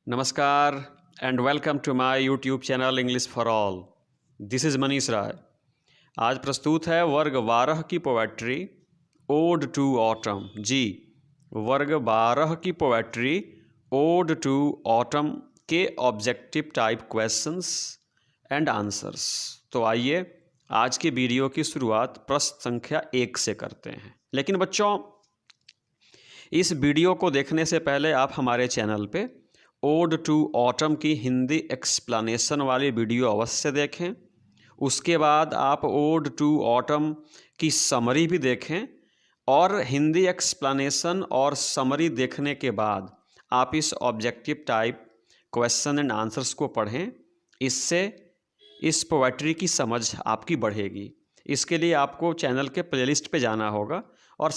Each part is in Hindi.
नमस्कार and welcome to my YouTube channel English for all. This is Manish Rai. आज प्रस्तुत है वर्ग 12 की पोएट्री ओड टू ऑटम। जी, वर्ग 12 की पोएट्री ओड टू ऑटम के objective type questions and answers. तो आइए आज की वीडियो की शुरुआत प्रश्न संख्या 1 से करते हैं। लेकिन बच्चों, इस वीडियो को देखने से पहले आप हमारे चैनल पे ओड टू ऑटम की हिंदी एक्सप्लेनेशन वाली वीडियो अवश्य देखें। उसके बाद आप ओड टू ऑटम की समरी भी देखें और हिंदी एक्सप्लेनेशन और समरी देखने के बाद आप इस objective type question and answers को पढ़ें। इससे इस पोएट्री की समझ आपकी बढ़ेगी। इसके लिए आपको चैनल के प्लेलिस्ट पे जाना होगा और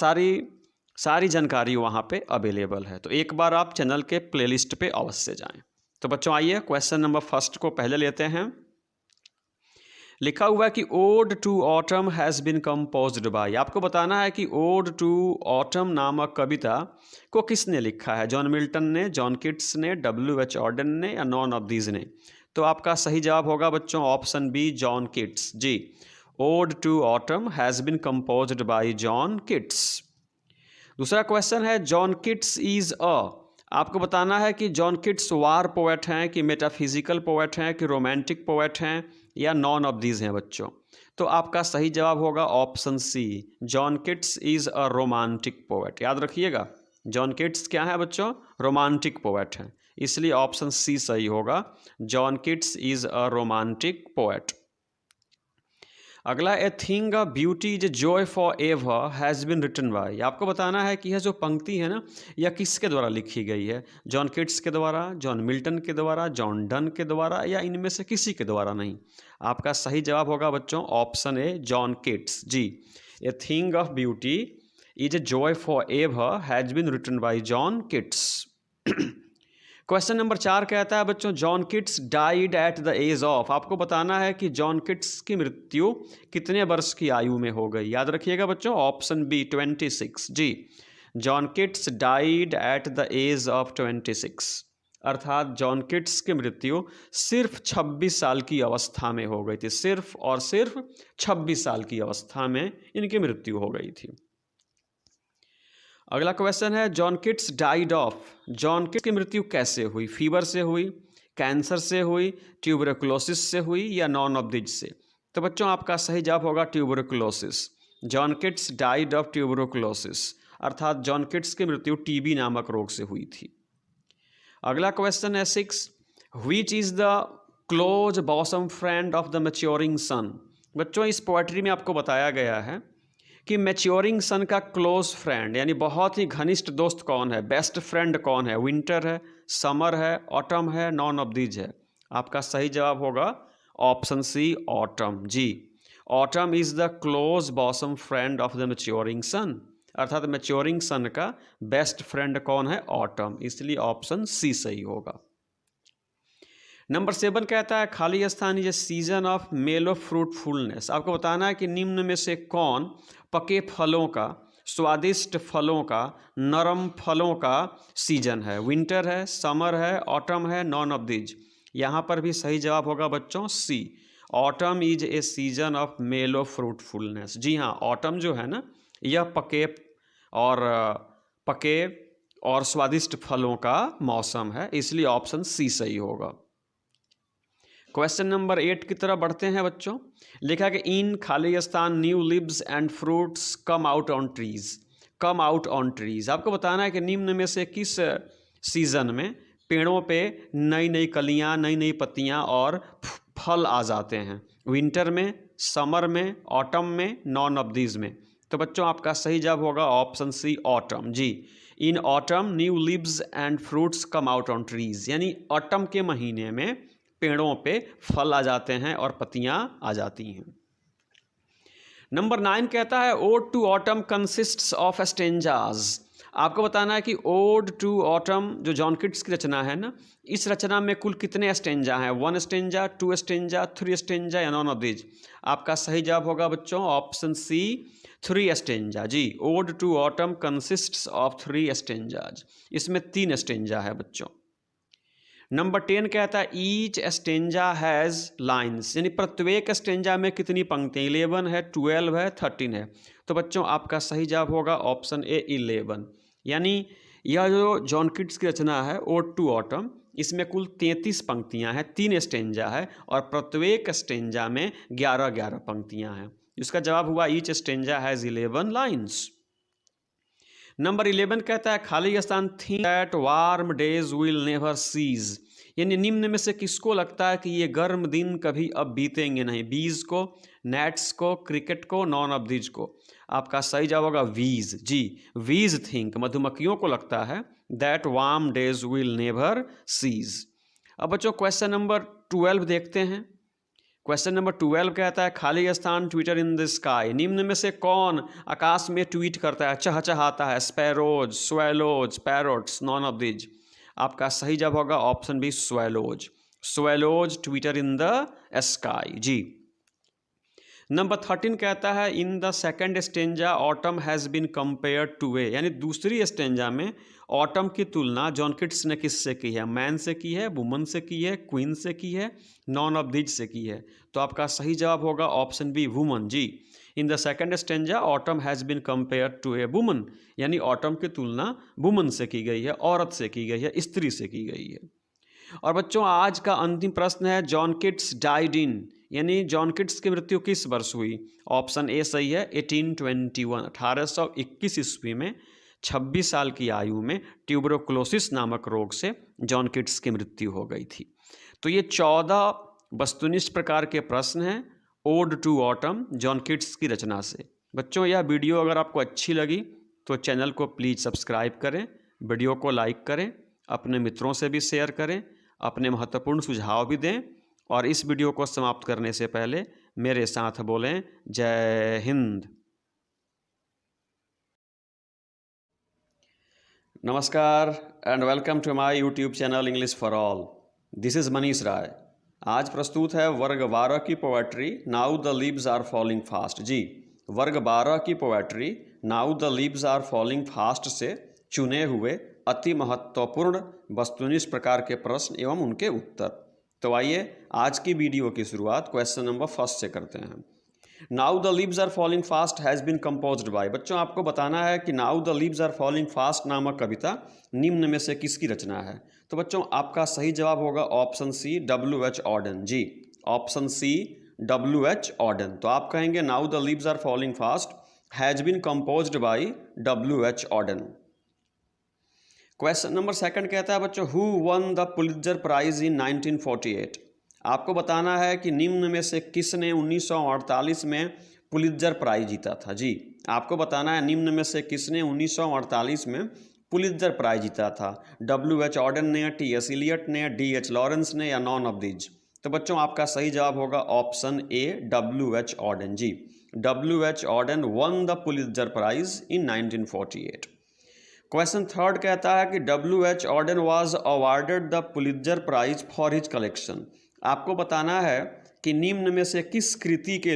सारी जानकारी वहाँ पे अवेलेबल है। तो एक बार आप चैनल के प्लेलिस्ट पे अवश्य जाएं। तो बच्चों आइए क्वेश्चन नंबर फर्स्ट को पहले लेते हैं। लिखा हुआ है कि ode to autumn has been composed by. आपको बताना है कि ओड टू ऑटम नामक कविता को किसने लिखा है। जॉन मिल्टन ने, जॉन किट्स ने, W.H. ऑडेन ने या नॉन ऑफ दीज ने। तो आपका सही जवाब होगा बच्चों ऑप्शन बी, जॉन किट्स। जी, ode to autumn has been composed by John Keats. दूसरा क्वेश्चन है जॉन किट्स इज अ। आपको बताना है कि जॉन किट्स वार पोएट हैं कि मेटाफिजिकल पोएट हैं कि रोमांटिक पोएट हैं या नॉन ऑफ दीज हैं बच्चों। तो आपका सही जवाब होगा option C, John Keats is a romantic poet. याद रखिएगा, जॉन किट्स क्या है बच्चों, रोमांटिक पोएट हैं, इसलिए ऑप्शन सी सही होगा, John Keats is a romantic poet. अगला, a thing of beauty is joy for ever has been written by. आपको बताना है कि यह जो पंक्ति है ना, यह किसके द्वारा लिखी गई है। जॉन किट्स के द्वारा, जॉन मिल्टन के द्वारा, जॉन डन के द्वारा या इनमें से किसी के द्वारा नहीं। आपका सही जवाब होगा बच्चों ऑप्शन ए, जॉन किट्स। जी, a thing of beauty is joy for ever has been written by John Keats. Question number 4 कहता है बच्चों John Keats died at the age of. आपको बताना है कि जॉन किट्स की मृत्यु कितने वर्ष की आयु में हो गई। याद रखिएगा बच्चों ऑप्शन बी, 26। जी, John Keats died at the age of 26, अर्थात जॉन किट्स की मृत्यु सिर्फ 26 साल की अवस्था में हो गई थी। सिर्फ और सिर्फ 26 साल की अवस्था में इनकी मृत्यु हो गई थी। अगला क्वेश्चन है John Keats died of. John Keats की मृत्यु कैसे हुई। फीवर से हुई, कैंसर से हुई, ट्यूबरकुलोसिस से हुई या नॉन ऑफ दिज से। तो बच्चों आपका सही जवाब होगा tuberculosis. John Keats died of tuberculosis, अर्थात जॉन किट्स की मृत्यु टीबी नामक रोग से हुई थी। अगला क्वेश्चन है 6, which is the close bosom friend of the maturing sun. बच्चों इस पोएट्री में आपको बताया गया है कि मैच्योरिंग सन का क्लोज फ्रेंड यानी बहुत ही घनिष्ठ दोस्त कौन है, बेस्ट फ्रेंड कौन है। विंटर है, समर है, ऑटम है, नॉन ऑफ दीज है। आपका सही जवाब होगा ऑप्शन सी, ऑटम। जी, autumn is the close bosom friend of the maturing sun, अर्थात मैच्योरिंग सन का बेस्ट फ्रेंड कौन है, ऑटम, इसलिए ऑप्शन सी सही होगा। नंबर 7 कहता है खाली स्थान is a season of mellow fruitfulness. आपको बताना है कि निम्न में से कौन पके फलों का, स्वादिष्ट फलों का, नरम फलों का सीजन है। विंटर है, समर है, ऑटम है, नॉन ऑफ दीज। यहाँ पर भी सही जवाब होगा बच्चों C, autumn is a season of mellow fruitfulness. जी हाँ, ऑटम जो है ना, यह पके और स्वादिष्ट फलों का मौसम है, इसलिए ऑप्शन सी सही होगा। क्वेश्चन नंबर 8 की तरफ बढ़ते हैं बच्चों। लिखा कि इन खाली स्थान new leaves and fruits come out on trees. Come out on trees, आपको बताना है कि निम्न में से किस सीजन में पेड़ों पे नई नई कलियां, नई नई पत्तियां और फल आ जाते हैं। विंटर में, समर में, ऑटम में, नॉन ऑफ दीज में। तो बच्चों आपका सही जवाब होगा ऑप्शन सी, ऑटम। जी, in autumn new leaves and fruits come out on trees, यानी ऑटम के महीने में पेड़ों पे फल आ जाते हैं और पत्तियां आ जाती हैं। नंबर 9 कहता है ode to autumn consists of stanzas. आपको बताना है कि ओड टू ऑटम जो जॉन किट्स की रचना है ना, इस रचना में कुल कितने स्टेंजा हैं। 1 स्टेंजा, 2 स्टेंजा, 3 स्टेंजा या नॉन ऑफ दीज। आपका सही जवाब होगा बच्चों ऑप्शन सी, 3 स्टेंजा। जी, ode to autumn consists of 3 stanzas, इसमें 3 स्टेंजा है बच्चों। नंबर 10 कहता है ईच स्टेंजा हैज़ लाइन्स, यानी प्रत्येक स्टेंजा में कितनी पंक्तियाँ, 11 है, 12 है, 13 है। तो बच्चों आपका सही जवाब होगा ऑप्शन ए 11। यानी यह जो जॉन किट्स की रचना है ओड टू ऑटम, इसमें कुल 33 पंक्तियाँ हैं, 3 स्टेंजा है और प्रत्येक स्टेंजा में 11-11 पंक्तियाँ हैं। इसका जवाब हुआ each stanza has 11 lines. Number 11 कहता है खाली स्थान think that warm days will never cease, यानी निम्न में से किसको लगता है कि ये गर्म दिन कभी अब बीतेंगे नहीं, बीज को, नेट्स को, क्रिकेट को, नॉन ऑफ दीज को। आपका सही जवाब होगा वीज। जी, वीज थिंक, मधुमक्खियों को लगता है that warm days will never cease. अब बच्चों क्वेश्चन नंबर 12 देखते हैं। क्वेश्चन नंबर 12 कहता है खाली स्थान ट्विटर इन द स्काई, निम्न में से कौन आकाश में ट्वीट करता है, चहचहाता है, sparrows, swallows, parrots, none of these. आपका सही जवाब होगा option B swallows. Swallows twitter in the sky. जी। नंबर 13 कहता है in the second stanza autumn has been compare to a, यानी दूसरी स्टेंजा में ऑटम की तुलना जॉन किट्स ने किससे की है, मैन से की है, वुमन से की है, क्वीन से की है, नॉन ऑफ दीज से की है। तो आपका सही जवाब होगा ऑप्शन बी वुमन। जी, in the second stanza autumn has been compare to a woman, यानी ऑटम की तुलना वुमन से की गई है, औरत से की गई है, स्त्री से की गई है। और बच्चों आज का अंतिम प्रश्न है जॉन किट्स डाइड इन, यानी जॉन किट्स की मृत्यु किस वर्ष हुई। ऑप्शन ए सही है 1821, 1821 ईस्वी में 26 साल की आयु में ट्यूबरोक्लोसिस नामक रोग से जॉन किट्स की मृत्यु हो गई थी। तो ये 14 वस्तुनिष्ठ प्रकार के प्रश्न हैं ode to autumn John Keats की रचना से। बच्चों यह वीडियो अगर आपको अच्छी लगी तो चैनल को प्लीज़ सब्सक्राइब करें, वीडियो को लाइक करें, अपने मित्रों से भी शेयर करें, अपने महत्वपूर्ण सुझाव भी दें और इस वीडियो को समाप्त करने से पहले मेरे साथ बोलें जय हिंद। नमस्कार and welcome to my YouTube channel English for all. This is Manish Rai. आज प्रस्तुत है वर्ग 12 की poetry now the leaves are falling fast. जी, वर्ग 12 की poetry now the leaves are falling fast से चुने हुए अति महत्वपूर्ण वस्तुनिष्ठ प्रकार के प्रश्न एवं उनके उत्तर। तो आइए आज की वीडियो की शुरुआत क्वेश्चन नंबर 1 से करते हैं। Now the leaves are falling fast has been composed by, बच्चों आपको बताना है कि now the leaves are falling fast नामक कविता निम्न में से किसकी रचना है। तो बच्चों आपका सही जवाब होगा ऑप्शन सी W.H. ऑडेन। जी, ऑप्शन सी W.H. ऑडेन। तो आप कहेंगे now the leaves are falling fast has been composed by W.H. Auden. Question number 2 कहता है बच्चों who won the Pulitzer prize in 1948। आपको बताना है कि निम्न में से किसने 1948 में पुलित्जर प्राइज जीता था। जी, आपको बताना है निम्न में से किसने 1948 में पुलित्जर प्राइज जीता था। W.H. ऑडेन ने, T.S. इलियट ने, D.H. लॉरेंस ने या नॉन ऑफ दीज। तो बच्चों आपका सही जवाब होगा ऑप्शन ए W.H. ऑडेन। जी, W.H. Auden won the Pulitzer prize in 1948। Question 3 कहता है कि W.H. Auden was awarded the Pulitzer prize for his collection. आपको बताना है कि निम्न में से किस कृति के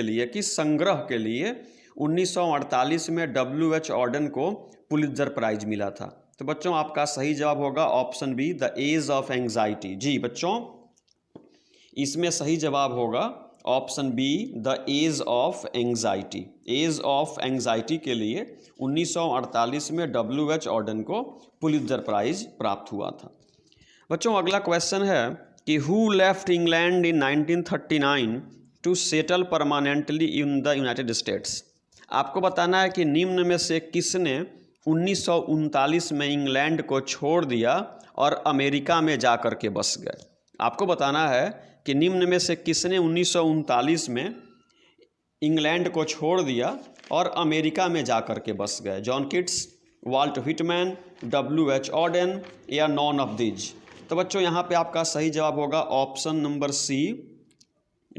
लिए, किस संग्रह के लिए 1948 में W.H. ऑडेन को पुलित्जर प्राइज मिला था। तो बच्चों आपका सही जवाब होगा option B the age of anxiety. जी बच्चों, इसमें सही जवाब होगा option B the age of anxiety. Age of anxiety के लिए 1948 में W.H. ऑडेन को पुलित्जर प्राइज प्राप्त हुआ था। बच्चों अगला क्वेश्चन है कि who left England in 1939 to settle permanently in the United States. आपको बताना है कि निम्न में से किसने 1939 में इंग्लैंड को छोड़ दिया और अमेरिका में जा कर के बस गए। आपको बताना है कि निम्न में से किसने 1939 में इंग्लैंड को छोड़ दिया और अमेरिका में जा कर के बस गए। John Keats, Walt Whitman, W.H. Auden या नॉन ऑफ दीज। तो बच्चों यहाँ पे आपका सही जवाब होगा option number C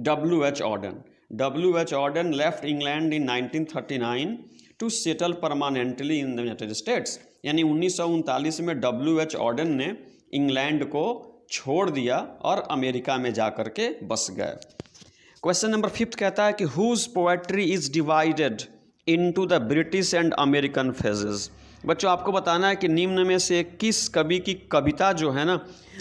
W.H. Auden. W.H. Auden left England in 1939 to settle permanently in the United States, यानी 1939 में W.H. ऑडेन ने इंग्लैंड को छोड़ दिया और अमेरिका में जा कर के बस गए। क्वेश्चन नंबर 5 कहता है कि whose poetry is divided into the British and American phases. बच्चों आपको बताना है कि निम्न में से किस कवि की कविता जो है ना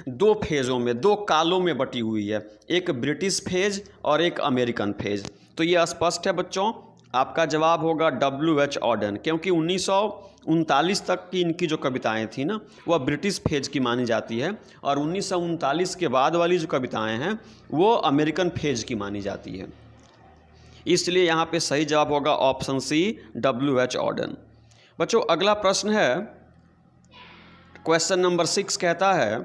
2 फेज़ों में, 2 कालों में बटी हुई है, एक ब्रिटिश फेज और एक अमेरिकन फेज। तो ये स्पष्ट है बच्चों, आपका जवाब होगा W.H. ऑडेन, क्योंकि 1939 तक की इनकी जो कविताएं थी ना वह ब्रिटिश फेज की मानी जाती है और 1939 के बाद वाली जो कविताएं हैं वो अमेरिकन फेज की मानी जाती है। इसलिए यहाँ पे सही जवाब होगा ऑप्शन सी W.H. ऑडेन। बच्चों अगला प्रश्न है, क्वेश्चन नंबर 6 कहता है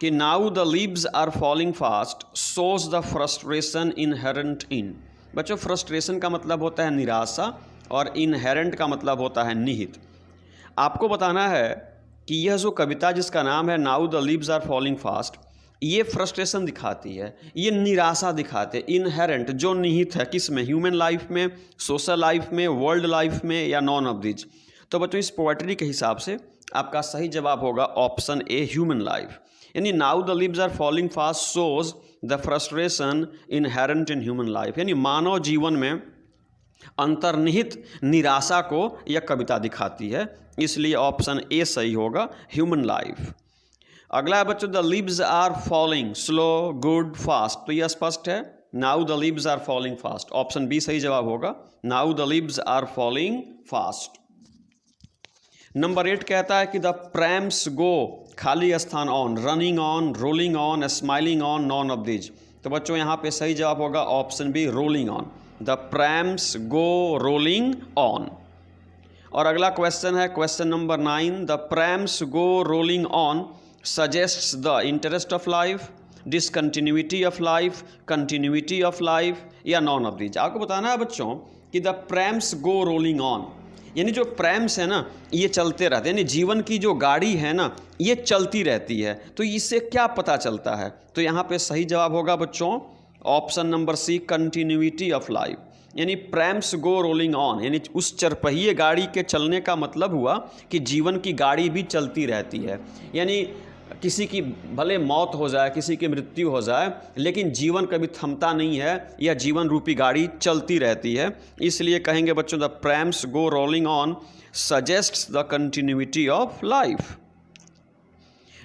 कि now the leaves are falling fast shows the frustration inherent in. बच्चों फ्रस्ट्रेशन का मतलब होता है निराशा और इनहेरेंट का मतलब होता है निहित। आपको बताना है कि यह जो कविता जिसका नाम है now the leaves are falling fast, ये फ्रस्ट्रेशन दिखाती है, ये निराशा दिखाते हैं। इनहेरेंट जो निहित है किस में, ह्यूमन लाइफ में, सोशल लाइफ में, वर्ल्ड लाइफ में, या नॉन ऑफ दिस। तो बच्चों इस पोएट्री के हिसाब से आपका सही जवाब होगा ऑप्शन ए ह्यूमन लाइफ। यानी now the leaves are falling fast shows the frustration inherent in human life, यानी मानव जीवन में अंतर्निहित निराशा को यह कविता दिखाती है। इसलिए ऑप्शन ए सही होगा ह्यूमन लाइफ। अगला है बच्चों the leaves are falling slow good fast. तो यह स्पष्ट है, now the leaves are falling fast, option B सही जवाब होगा, now the leaves are falling fast. Number 8 कहता है कि द प्रैम्स गो खाली स्थान on, running on, rolling on, smiling on, none of this. तो बच्चों यहाँ पे सही जवाब होगा option B rolling on, the prams go rolling on. और अगला क्वेश्चन है question number 9, the prams go rolling on suggests the interest of life, discontinuity of life, continuity of life, या नॉन ऑफ दिस। आपको बताना है बच्चों कि the prams go rolling on, यानी जो प्रैम्स है ना ये चलते रहते हैं, यानी जीवन की जो गाड़ी है ना ये चलती रहती है। तो इससे क्या पता चलता है, तो यहाँ पे सही जवाब होगा बच्चों option number C continuity of life. यानी प्रैम्स गो रोलिंग ऑन, यानी उस चरपहिए गाड़ी के चलने का मतलब हुआ कि जीवन की गाड़ी भी चलती रहती है। यानी किसी की भले मौत हो जाए, किसी की मृत्यु हो जाए, लेकिन जीवन कभी थमता नहीं है, यह जीवन रूपी गाड़ी चलती रहती है। इसलिए कहेंगे बच्चों the prams go rolling on suggests the continuity of life.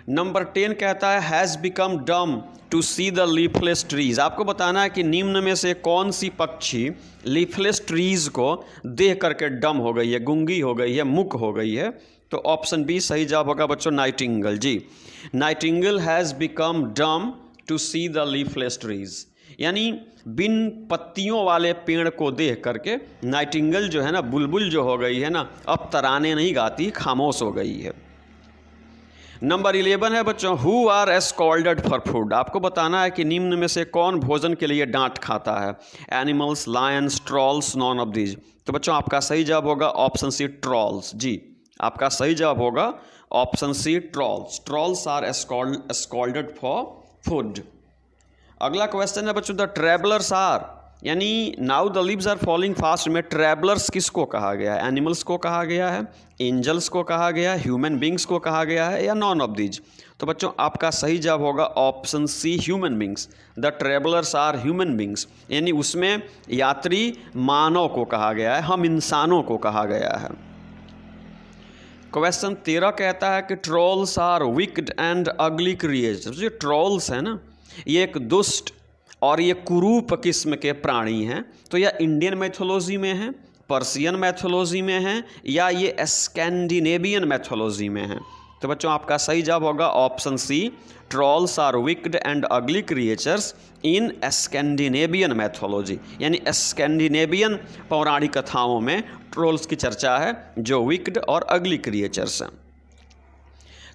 Number 10 कहता है has become dumb to see the leafless trees. आपको बताना है कि निम्न में से कौन सी पक्षी लीफलेस ट्रीज को देख करके डम हो गई है, गूंगी हो गई है, मूक हो गई है। तो ऑप्शन बी सही जवाब होगा बच्चों नाइटिंगेल। जी, nightingale has become dumb to see the leafless trees, यानी बिन पत्तियों वाले पेड़ को देख करके नाइटिंगेल जो है ना, बुलबुल जो हो गई है ना, अब तराने नहीं गाती, खामोश हो गई है। नंबर 11 है बच्चों who are scolded for food. आपको बताना है कि निम्न में से कौन भोजन के लिए डांट खाता है, animals, lions, trolls, none of these. तो बच्चों आपका सही जवाब होगा ऑप्शन सी ट्रॉल्स। जी, आपका सही जवाब होगा option C trolls. Trolls are scolded for food. अगला क्वेश्चन है बच्चों द ट्रैवलर्स आर, यानी now the leaves are falling fast में ट्रैवलर्स किसको कहा गया है, एनिमल्स को कहा गया है, एंजल्स को कहा गया है, ह्यूमन बींग्स को कहा गया है, या नॉन ऑफ दीज। तो बच्चों आपका सही जवाब होगा option C human beings. The travellers are human beings, यानी उसमें यात्री मानव को कहा गया है, हम इंसानों को कहा गया है। क्वेश्चन 13 कहता है कि trolls are wicked and ugly creatures. जो ट्रोल्स है ना ये एक दुष्ट और ये कुरूप किस्म के प्राणी हैं। तो यह इंडियन मैथोलॉजी में है, पर्शियन मैथोलॉजी में है, या ये स्कैंडिनेवियन मैथोलॉजी में है। तो बच्चों आपका सही जवाब होगा option C trolls are wicked and ugly creatures in Scandinavian mythology, यानी स्कैंडिनेवियन पौराणिक कथाओं में ट्रोल्स की चर्चा है जो विक्ड और अगली क्रिएचर्स हैं।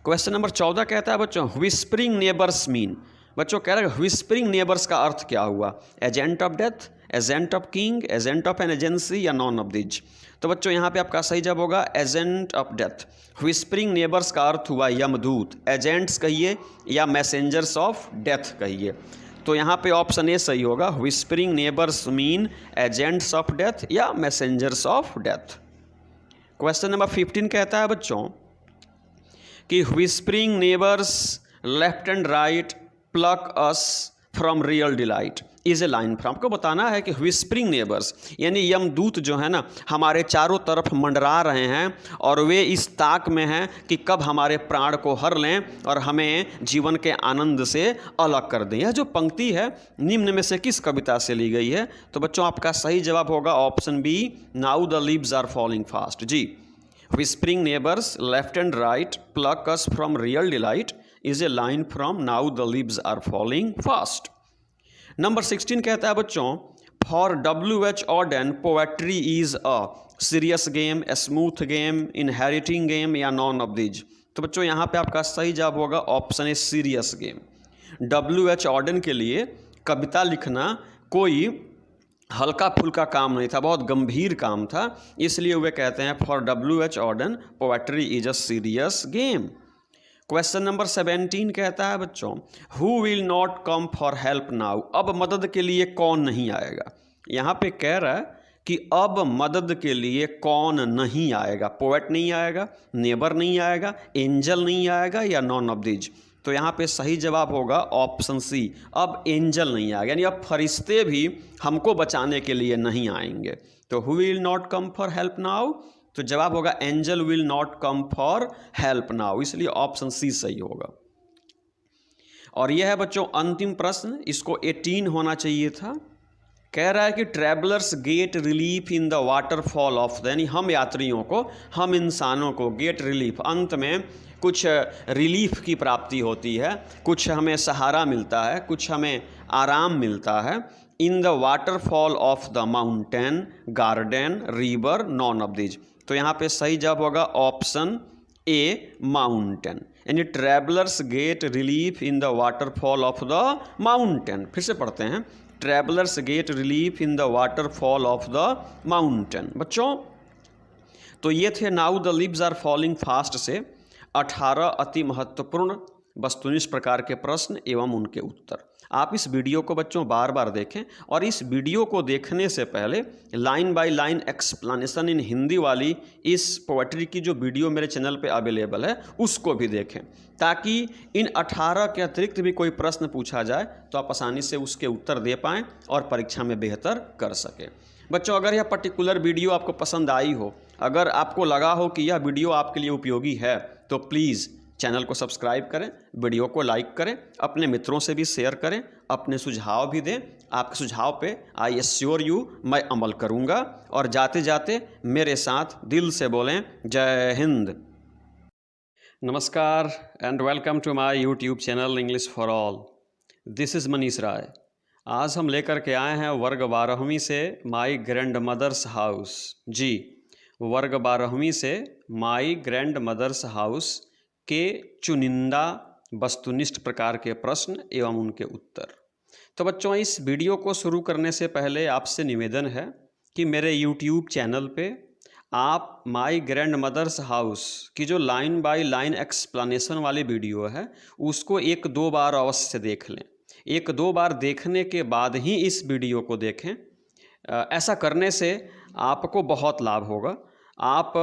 क्वेश्चन नंबर 14 कहता है बच्चों व्हिस्परिंग नेबर्स मीन। बच्चों कह रहे हैं व्हिस्परिंग नेबर्स का अर्थ क्या हुआ, agent of death, agent of king, agent of an agency, या नॉन ऑफ दिज। तो बच्चों यहाँ पे आपका सही जवाब होगा agent of death. Whispering neighbours का अर्थ हुआ यमदूत, एजेंट्स कहिए या मैसेंजर्स ऑफ डेथ कहिए। तो यहाँ पे ऑप्शन ए सही होगा, whispering neighbours mean agents of death या messengers of death. Question number 15 कहता है बच्चों कि whispering neighbours left and right pluck us from real delight. Is a line from, आपको बताना है कि व्हिस्परिंग नेबर्स यानी यमदूत जो है ना हमारे चारों तरफ मंडरा रहे हैं और वे इस ताक में हैं कि कब हमारे प्राण को हर लें और हमें जीवन के आनंद से अलग कर दें। यह जो पंक्ति है निम्न में से किस कविता से ली गई है? तो बच्चों आपका सही जवाब होगा option B, now the leaves are falling fast. जी, whispering neighbours left and right pluck us from real delight is a line from now the leaves are falling fast. Number 16 कहता है बच्चों, for W.H. Auden poetry is a serious game, a smooth game, inheriting game या नॉन ऑफ दीज। तो बच्चों यहाँ पे आपका सही जवाब होगा option A, serious game. W.H. Auden के लिए कविता लिखना कोई हल्का फुल्का काम नहीं था, बहुत गंभीर काम था, इसलिए वे कहते हैं for W.H. Auden poetry is a serious game. Question number 17 कहता है बच्चों, who will not come for help now, अब मदद के लिए कौन नहीं आएगा। यहाँ पे कह रहा है कि अब मदद के लिए कौन नहीं आएगा, पोएट नहीं आएगा, नेबर नहीं आएगा, एंजल नहीं आएगा या नॉन ऑफ दीज। तो यहाँ पे सही जवाब होगा ऑप्शन सी, अब एंजल नहीं आएगा, यानी अब फरिश्ते भी हमको बचाने के लिए नहीं आएंगे। तो who will not come for help now, तो जवाब होगा angel will not come for help now, इसलिए ऑप्शन सी सही होगा। और यह है बच्चों अंतिम प्रश्न, इसको 18 होना चाहिए था। कह रहा है कि travellers get relief in the waterfall of the, यानी हम यात्रियों को, हम इंसानों को गेट रिलीफ, अंत में कुछ रिलीफ की प्राप्ति होती है, कुछ हमें सहारा मिलता है, कुछ हमें आराम मिलता है। In the waterfall of the mountain, garden, river, none of these. तो यहाँ पे सही जवाब होगा ऑप्शन ए, माउंटेन, यानी travellers get relief in the waterfall of the mountain. फिर से पढ़ते हैं, travellers get relief in the waterfall of the mountain. बच्चों तो ये थे now the leaves are falling fast से 18 अति महत्वपूर्ण वस्तुनिष्ठ प्रकार के प्रश्न एवं उनके उत्तर। आप इस वीडियो को बच्चों बार बार देखें और इस वीडियो को देखने से पहले line by line explanation in Hindi वाली इस पोएट्री की जो वीडियो मेरे चैनल पे अवेलेबल है उसको भी देखें, ताकि इन 18 के अतिरिक्त भी कोई प्रश्न पूछा जाए तो आप आसानी से उसके उत्तर दे पाएँ और परीक्षा में बेहतर कर सकें। बच्चों अगर यह पर्टिकुलर वीडियो आपको पसंद आई हो, अगर आपको लगा हो कि यह वीडियो आपके लिए उपयोगी है, तो प्लीज़ चैनल को सब्सक्राइब करें, वीडियो को लाइक करें, अपने मित्रों से भी शेयर करें, अपने सुझाव भी दें। आपके सुझाव पे आई एश्योर यू मैं अमल करूंगा। और जाते जाते मेरे साथ दिल से बोलें जय हिंद। नमस्कार and welcome to my YouTube channel English for all. This is Manish Rai. आज हम लेकर के आए हैं वर्ग 12वीं से माई ग्रैंड मदर्स हाउस। जी, वर्ग 12वीं से माई ग्रैंड मदर्स हाउस के चुनिंदा वस्तुनिष्ठ प्रकार के प्रश्न एवं उनके उत्तर। तो बच्चों इस वीडियो को शुरू करने से पहले आपसे निवेदन है कि मेरे यूट्यूब चैनल पे आप माई ग्रैंड मदर्स हाउस की जो लाइन बाय लाइन एक्सप्लेनेशन वाली वीडियो है उसको 1-2 बार अवश्य देख लें। 1-2 बार देखने के बाद ही इस वीडियो को देखें। ऐसा करने से आपको बहुत लाभ होगा। आप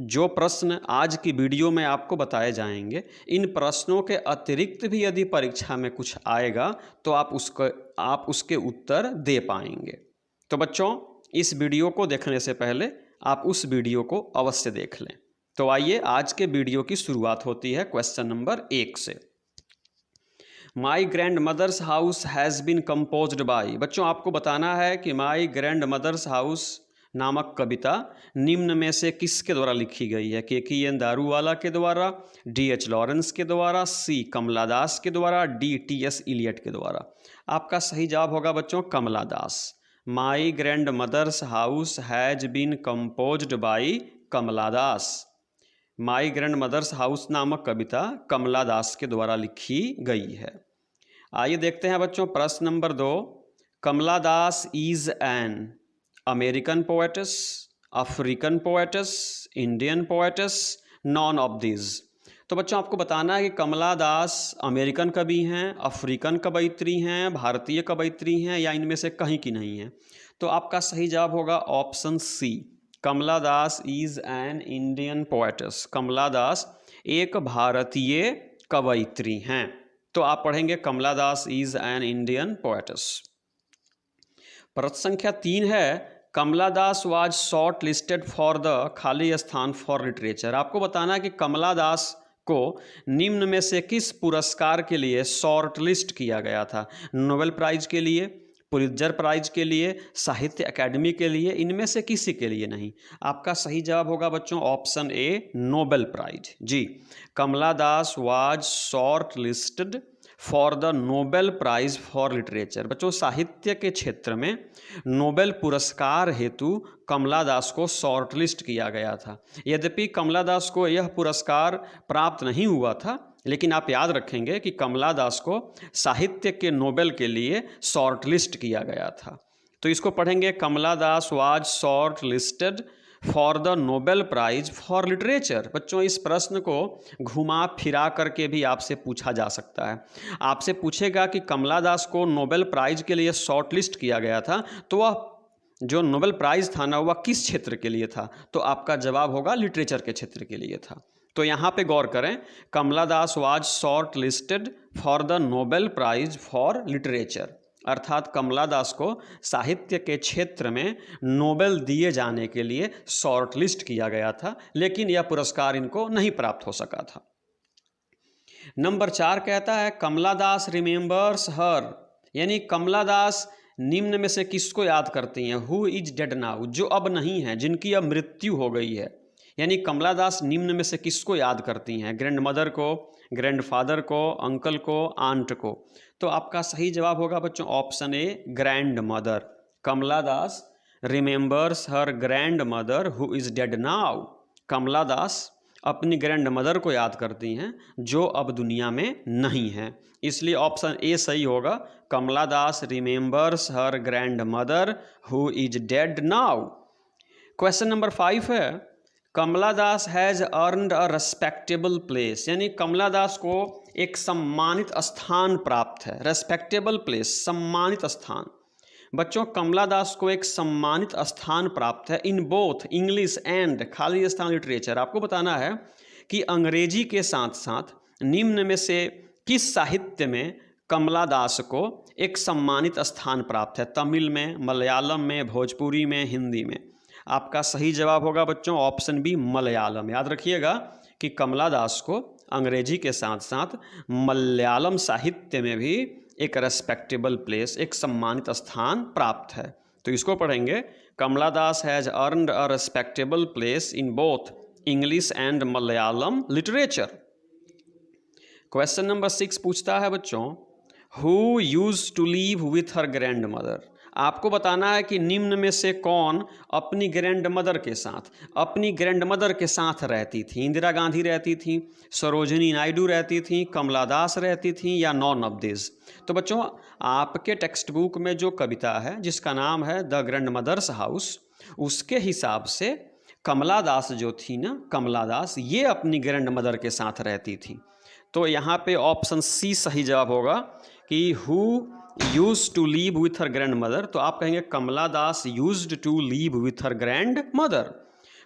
जो प्रश्न आज की वीडियो में आपको बताए जाएंगे, इन प्रश्नों के अतिरिक्त भी यदि परीक्षा में कुछ आएगा तो आप उसके उत्तर दे पाएंगे। तो बच्चों इस वीडियो को देखने से पहले आप उस वीडियो को अवश्य देख लें। तो आइए आज के वीडियो की शुरुआत होती है क्वेश्चन नंबर 1 से। My grandmother's house has been composed by. बच्चों आपको बताना है कि माई ग्रैंड मदर्स हाउस नामक कविता निम्न में से किसके द्वारा लिखी गई है? के.एन. दारूवाला के द्वारा, D.H. लॉरेंस के द्वारा, C. कमला दास के द्वारा, D. T.S. इलियट के द्वारा। आपका सही जवाब होगा बच्चों Kamala Das. My grandmother's house has been composed by Kamala Das. My grandmother's house नामक कविता कमला दास के द्वारा लिखी गई है। आइए देखते हैं बच्चों प्रश्न नंबर 2। Kamala Das is an American poetess, African poetess, Indian poetess, none of this. तो बच्चों आपको बताना है कि कमला दास अमेरिकन कवि हैं, अफ्रीकन कवयित्री हैं, भारतीय कवयित्री हैं या इनमें से कहीं की नहीं हैं। तो आपका सही जवाब होगा option C, Kamala Das is an Indian poetess. Kamala Das एक भारतीय कवयित्री हैं। तो आप पढ़ेंगे Kamala Das is an Indian poetess. प्रश्न संख्या 3 है, Kamala Das was shortlisted for the खाली स्थान फॉर लिटरेचर। आपको बताना है कि कमला दास को निम्न में से किस पुरस्कार के लिए शॉर्ट लिस्ट किया गया था। नोबेल प्राइज के लिए, पुलित्जर प्राइज के लिए, साहित्य अकादमी के लिए, इनमें से किसी के लिए नहीं। आपका सही जवाब होगा बच्चों ऑप्शन ए, नोबेल प्राइज। जी, Kamala Das was shortlisted for the Nobel prize for literature. बच्चों साहित्य के क्षेत्र में नोबेल पुरस्कार हेतु कमला दास को शॉर्ट लिस्ट किया गया था। यद्यपि कमला दास को यह पुरस्कार प्राप्त नहीं हुआ था, लेकिन आप याद रखेंगे कि कमला दास को साहित्य के नोबेल के लिए शॉर्ट लिस्ट किया गया था। तो इसको पढ़ेंगे, Kamala Das was shortlisted for the Nobel prize for literature. बच्चों इस प्रश्न को घुमा फिरा करके भी आपसे पूछा जा सकता है। आपसे पूछेगा कि कमला दास को नोबेल प्राइज के लिए शॉर्ट लिस्ट किया गया था, तो वह जो नोबेल प्राइज था ना, वह किस क्षेत्र के लिए था? तो आपका जवाब होगा लिटरेचर के क्षेत्र के लिए था। तो यहाँ पे गौर करें, Kamala Das was shortlisted for the Nobel prize for literature, अर्थात कमला दास को साहित्य के क्षेत्र में नोबेल दिए जाने के लिए शॉर्ट लिस्ट किया गया था, लेकिन यह पुरस्कार इनको नहीं प्राप्त हो सका था। नंबर 4 कहता है, कमला दास रिमेंबर्स हर, यानी कमला दास निम्न में से किसको याद करती हैं? हु इज डेड नाउ, जो अब नहीं है, जिनकी अब मृत्यु हो गई है। यानी कमला दास निम्न में से किसको याद करती हैं? ग्रैंड मदर को, ग्रैंड फादर को, अंकल को, आंट को। तो आपका सही जवाब होगा बच्चों option A, grandmother. Kamala Das remembers her grandmother who is dead now. Kamala Das अपनी ग्रैंड मदर को याद करती हैं जो अब दुनिया में नहीं है, इसलिए ऑप्शन ए सही होगा। Kamala Das remembers her grandmother who is dead now. Question number 5 है, Kamala Das has earned a respectable place, यानी कमला दास को एक सम्मानित स्थान प्राप्त है। रेस्पेक्टेबल प्लेस, सम्मानित स्थान। बच्चों कमला दास को एक सम्मानित स्थान प्राप्त है इन बोथ इंग्लिश एंड खाली स्थान लिटरेचर। आपको बताना है कि अंग्रेजी के साथ साथ निम्न में से किस साहित्य में कमला दास को एक सम्मानित स्थान प्राप्त है? तमिल में, मलयालम में, भोजपुरी में, हिंदी में। आपका सही जवाब होगा बच्चों ऑप्शन बी, मलयालम। याद रखिएगा कि कमला दास को अंग्रेजी के साथ साथ मलयालम साहित्य में भी एक रेस्पेक्टेबल प्लेस, एक सम्मानित स्थान प्राप्त है। तो इसको पढ़ेंगे, Kamala Das has earned a respectable place in both English and Malayalam literature. Question number 6 पूछता है बच्चों, who used to live with her grandmother. आपको बताना है कि निम्न में से कौन अपनी ग्रैंड मदर के साथ रहती थी? इंदिरा गांधी रहती थी, सरोजिनी नायडू रहती थी, कमला दास रहती थी, या नॉन ऑफ दिस। तो बच्चों आपके टेक्स्ट बुक में जो कविता है जिसका नाम है द ग्रैंड मदर्स हाउस, उसके हिसाब से कमला दास जो थी ना, कमला दास ये अपनी ग्रैंड मदर के साथ रहती थी। तो यहाँ पे ऑप्शन सी सही जवाब होगा कि who used to live with her grandmother. तो आप कहेंगे Kamala Das used to live with her grandmother.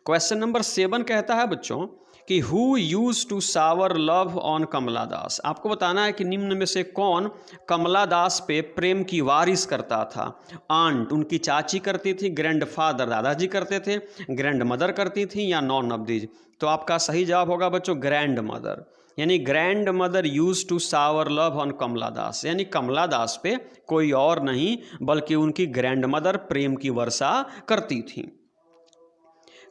Question number 7 कहता है बच्चों कि who used to shower love on Kamala Das. आपको बताना है कि निम्न में से कौन कमला दास पे प्रेम की वारिश करता था? आंट उनकी चाची करती थी, ग्रैंड फादर दादाजी करते थे, ग्रैंड मदर करती थी, या नॉन ऑफ दीज। तो आपका सही जवाब होगा बच्चों ग्रैंड मदर, यानी grandmother use to shower love on Kamala Das, यानी कमला दास पे कोई और नहीं बल्कि उनकी ग्रैंड मदर प्रेम की वर्षा करती थी।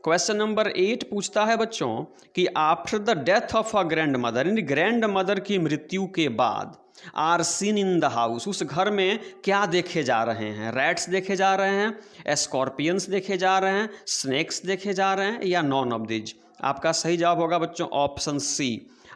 क्वेश्चन नंबर 8 पूछता है बच्चों कि after the death of a grandmother, यानी ग्रैंड मदर की मृत्यु के बाद are seen in the house, उस घर में क्या देखे जा रहे हैं? रैट्स देखे जा रहे हैं, स्कॉर्पियंस देखे जा रहे हैं, स्नेक्स देखे जा रहे हैं, या नॉन ऑफ दिज। आपका सही जवाब होगा बच्चों option C,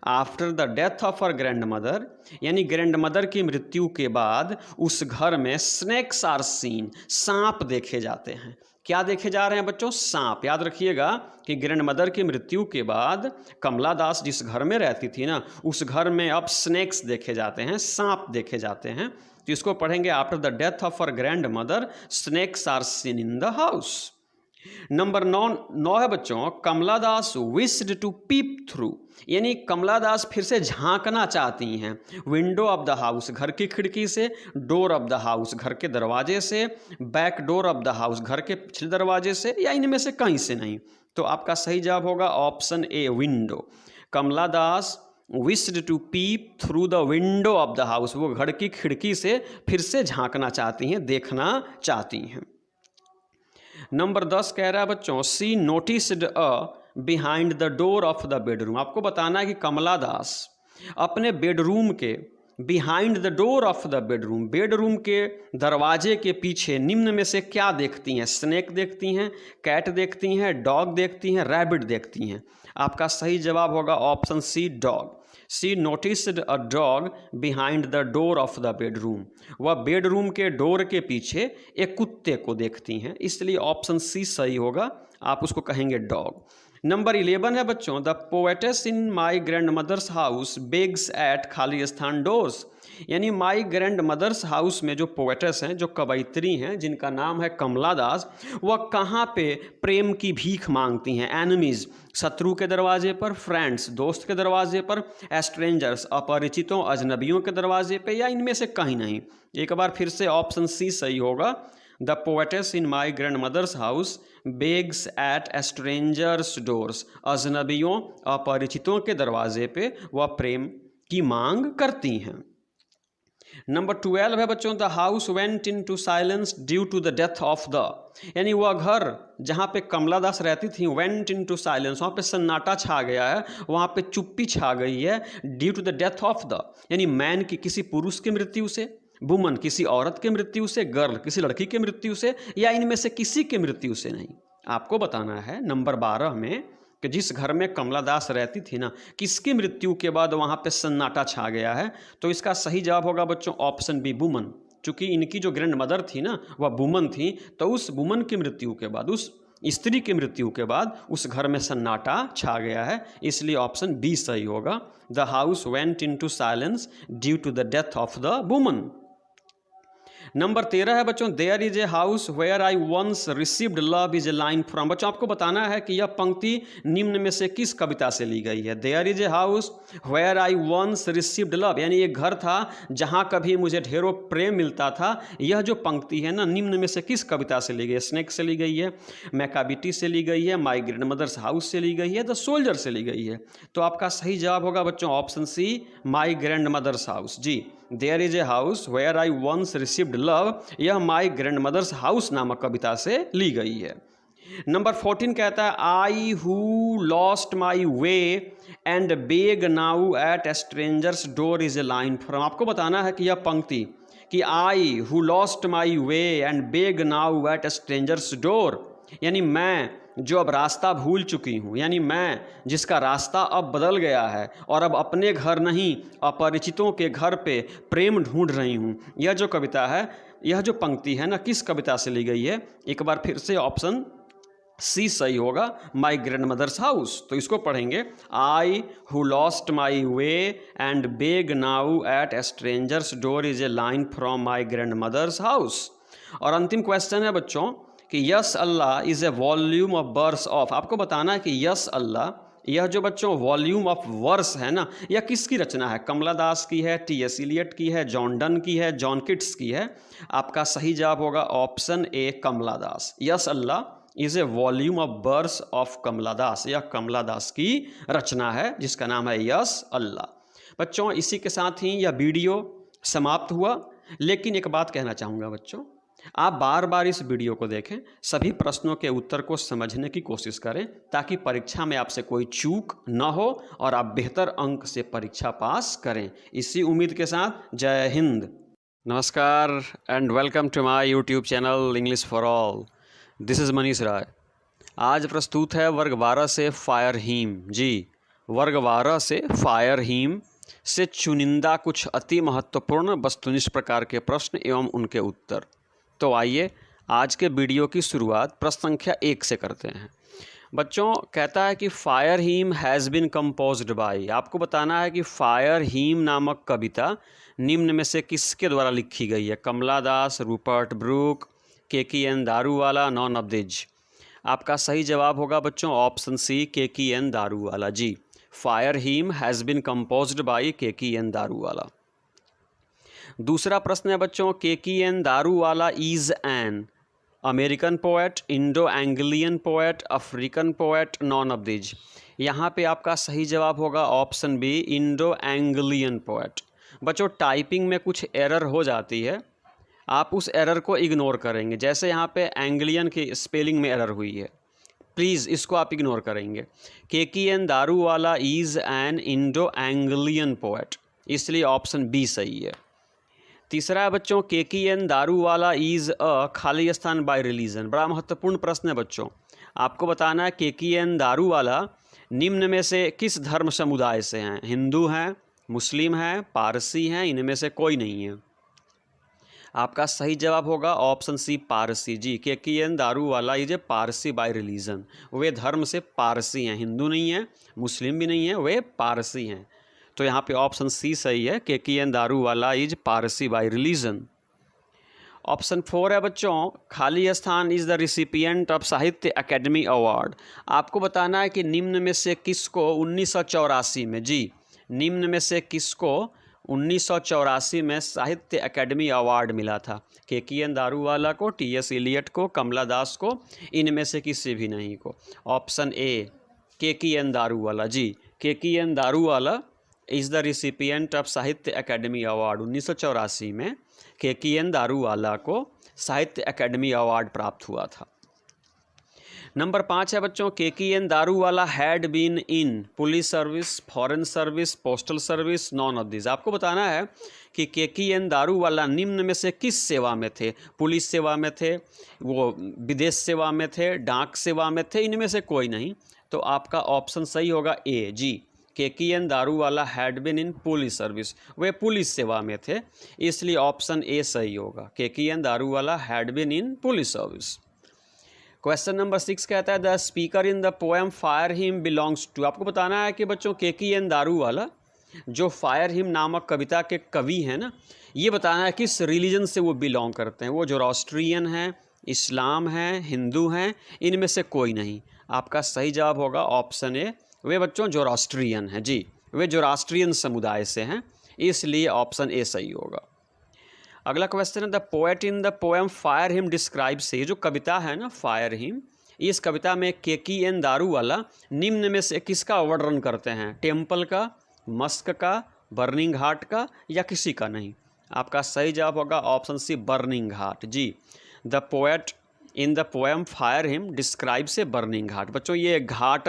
after the death of her grandmother, यानी ग्रैंड मदर की मृत्यु के बाद उस घर में स्नेक्स आर सीन, सांप देखे जाते हैं। क्या देखे जा रहे हैं बच्चों? सांप। याद रखिएगा कि ग्रैंड मदर की मृत्यु के बाद कमला दास जिस घर में रहती थी ना, उस घर में अब स्नेक्स देखे जाते हैं, सांप देखे जाते हैं। तो इसको पढ़ेंगे, after the death of her grandmother snakes are seen in the house. Number 9 है बच्चों, Kamala Das wished to peep through, यानी कमला दास फिर से झांकना चाहती हैं। विंडो ऑफ द हाउस घर की खिड़की से, डोर ऑफ द हाउस घर के दरवाजे से, back door of the house घर के पिछले दरवाजे से, या इनमें से कहीं से नहीं। तो आपका सही जवाब होगा option A, window. Kamala Das wished to peep through the window of the house, वो घर की खिड़की से फिर से झांकना चाहती हैं, देखना चाहती हैं। नंबर 10 कह रहा है बच्चों, she noticed a behind the door of the bedroom. आपको बताना है कि कमला दास अपने बेडरूम के behind the door of the bedroom, bedroom के दरवाजे के पीछे निम्न में से क्या देखती हैं? स्नेक देखती हैं, कैट देखती हैं, डॉग देखती हैं, रैबिट देखती हैं। आपका सही जवाब होगा option C, dog. She noticed a dog behind the door of the bedroom, वह बेडरूम के डोर के पीछे एक कुत्ते को देखती हैं, इसलिए ऑप्शन सी सही होगा, आप उसको कहेंगे डॉग। नंबर 11 है बच्चों, the poetess in my grandmother's house begs at खाली स्थान डोर्स, यानी माई ग्रैंड मदर्स हाउस में जो पोएटेस हैं, जो कवयित्री हैं, जिनका नाम है कमला दास, वह कहाँ पे प्रेम की भीख मांगती हैं? एनिमीज शत्रु के दरवाजे पर, फ्रेंड्स दोस्त के दरवाजे पर, स्ट्रेंजर्स अपरिचितों अजनबियों के दरवाजे पे, या इनमें से कहीं नहीं। एक बार फिर से ऑप्शन सी सही होगा, the poetess in my grandmother's house begs at strangers doors, अजनबियों अपरिचितों के दरवाजे पे वह प्रेम की मांग करती हैं। नंबर 12 है बच्चों, the house went into silence due to the death of the, यानी वह घर जहाँ पे कमला दास रहती थी, वेंट इन टू साइलेंस, वहाँ पे सन्नाटा छा गया है, वहाँ पे चुप्पी छा गई है, due to the death of the, यानी मैन की किसी पुरुष की मृत्यु से, वुमन किसी औरत की मृत्यु से, गर्ल किसी लड़की की मृत्यु से, या इनमें से किसी की मृत्यु से नहीं। आपको बताना है नंबर 12 में कि जिस घर में कमला दास रहती थी ना, किसकी मृत्यु के बाद वहाँ पे सन्नाटा छा गया है? तो इसका सही जवाब होगा बच्चों ऑप्शन बी, वुमन। चूँकि इनकी जो ग्रैंड मदर थी ना, वह वुमन थी, तो उस वुमन की मृत्यु के बाद, उस स्त्री की मृत्यु के बाद उस घर में सन्नाटा छा गया है, इसलिए ऑप्शन बी सही होगा, the house went into silence due to the death of the woman. Number 13 है बच्चों, there is a house where I once received love is a line from. बच्चों आपको बताना है कि यह पंक्ति निम्न में से किस कविता से ली गई है? There is a house where I once received love, यानी एक घर था जहां कभी मुझे ढेरों प्रेम मिलता था। यह जो पंक्ति है ना, निम्न में से किस कविता से ली गई है? स्नेक से ली गई है, मैकाबिटी से ली गई है, माई ग्रैंड मदर्स हाउस से ली गई है, द सोल्जर से ली गई है। तो आपका सही जवाब होगा बच्चों option C, my grandmother's house. जी, there is a house where I once received love, यह माई ग्रैंड मदर्स हाउस नामक कविता से ली गई है। नंबर 14 कहता है, I who lost my way and beg now at strangers' door is a line from. आपको बताना है कि यह पंक्ति कि I who lost my way and beg now at strangers' door, यानी मैं जो अब रास्ता भूल चुकी हूँ, यानी मैं जिसका रास्ता अब बदल गया है और अब अपने घर नहीं अपरिचितों के घर पे प्रेम ढूंढ रही हूँ, यह जो कविता है, यह जो पंक्ति है ना, किस कविता से ली गई है? एक बार फिर से ऑप्शन सी सही होगा, माई ग्रैंड मदर्स हाउस। तो इसको पढ़ेंगे, I who lost my way and beg now at strangers' door is a line from my grandmother's house. और अंतिम क्वेश्चन है बच्चों कि yes Allah is a volume of verse of. आपको बताना है कि यस अल्लाह, यह जो बच्चों वॉल्यूम ऑफ वर्स है ना, यह किसकी रचना है? कमला दास की है, टी.एस. इलियट की है, जॉन डन की है, जॉन किट्स की है? आपका सही जवाब होगा ऑप्शन ए, कमला दास। यस अल्लाह is a volume of verse of Kamala Das, यह कमला दास की रचना है जिसका नाम है यस अल्लाह। बच्चों इसी के साथ ही यह वीडियो समाप्त हुआ, लेकिन एक बात कहना चाहूँगा बच्चों, आप बार बार इस वीडियो को देखें, सभी प्रश्नों के उत्तर को समझने की कोशिश करें, ताकि परीक्षा में आपसे कोई चूक न हो और आप बेहतर अंक से परीक्षा पास करें। इसी उम्मीद के साथ जय हिंद। नमस्कार and welcome to my YouTube channel English for all. This is Manish Rai. आज प्रस्तुत है वर्ग 12 से फायर हीम। जी, वर्ग 12 से फायर हीम से चुनिंदा कुछ अति महत्वपूर्ण वस्तुनिष्ठ प्रकार के प्रश्न एवं उनके उत्तर। तो आइए आज के वीडियो की शुरुआत प्रश्न संख्या 1 से करते हैं। बच्चों कहता है कि fire hymn has been composed by. आपको बताना है कि फायर हीम नामक कविता निम्न में से किसके द्वारा लिखी गई है? Kamala Das, Rupert Brooke, Keki N. Daruwalla, none of these. आपका सही जवाब होगा बच्चों ऑप्शन सी, KKN दारूवाला। जी, fire hymn has been composed by KKN Daruwalla. दूसरा प्रश्न है बच्चों, KKN Daruwalla is an American poet, Indo Anglian poet, African poet, none of these. यहाँ पे आपका सही जवाब होगा option B, Indo Anglian poet. बच्चों टाइपिंग में कुछ एरर हो जाती है, आप उस एरर को इग्नोर करेंगे। जैसे यहाँ पे एंग्लियन की स्पेलिंग में एरर हुई है, प्लीज़ इसको आप इग्नोर करेंगे। KKN Daruwalla is an Indo Anglian poet, इसलिए ऑप्शन बी सही है। तीसरा है बच्चों, KKN दारूवाला इज़ अ खाली स्थान बाय रिलीजन। बड़ा महत्वपूर्ण प्रश्न है बच्चों, आपको बताना है KKN दारूवाला निम्न में से किस धर्म समुदाय से हैं? हिंदू हैं, मुस्लिम हैं, पारसी हैं, इनमें से कोई नहीं है। आपका सही जवाब होगा ऑप्शन सी, पारसी। जी, KKN Daruwalla is a Parsi by religion. वे धर्म से पारसी हैं, हिंदू नहीं हैं, मुस्लिम भी नहीं है, वे पारसी हैं। तो यहाँ पे ऑप्शन सी सही है, KKN Daruwalla is Parsi by religion. Option 4 है बच्चों, खाली स्थान is the recipient of Sahitya Akademi award. आपको बताना है कि निम्न में से किसको 1984 में, जी निम्न में से किसको 1984 में साहित्य अकेडमी अवार्ड मिला था? KKN दारूवाला को, TS इलियट को, कमला दास को, इनमें से किसी भी नहीं को। Option A, KKN Daruwalla. जी, KKN Daruwalla is the recipient of Sahitya Akademi award. 1984 में KKN दारूवाला को साहित्य अकेडमी अवार्ड प्राप्त हुआ था। नंबर 5 है बच्चों, KKN Daruwalla had been in police service, foreign service, postal service, none of this. आपको बताना है कि KKN दारूवाला निम्न में से किस सेवा में थे? पुलिस सेवा में थे, वो विदेश सेवा में थे, डाक सेवा में थे, इनमें से कोई नहीं। तो आपका ऑप्शन सही होगा ए। जी, KKN Daruwalla had been in police service, वे पुलिस सेवा में थे, इसलिए ऑप्शन ए सही होगा, KKN Daruwalla had been in police service. Question number 6 कहता है the speaker in the poem fire hymn belongs to. आपको बताना है कि बच्चों KKN दारूवाला जो फायर हिम नामक कविता के कवि हैं ना, ये बताना है किस रिलीजन से वो बिलोंग करते हैं। वो जोरास्ट्रियन हैं, इस्लाम हैं, हिंदू हैं, इनमें से कोई नहीं। आपका सही जवाब होगा ऑप्शन ए, वे बच्चों जोरास्ट्रियन हैं। जी, वे जोरास्ट्रियन समुदाय से हैं, इसलिए ऑप्शन ए सही होगा। अगला क्वेश्चन है the poet in the poem fire hymn describe से। ये जो कविता है ना फायर हिम, इस कविता में KKN दारूवाला निम्न में से किसका वर्णन करते हैं? टेम्पल का, मस्क का, बर्निंग घाट का, या किसी का नहीं? आपका सही जवाब होगा ऑप्शन सी, बर्निंग घाट। जी, the poet in the poem fire hymn describes burning ghat. बच्चों ये घाट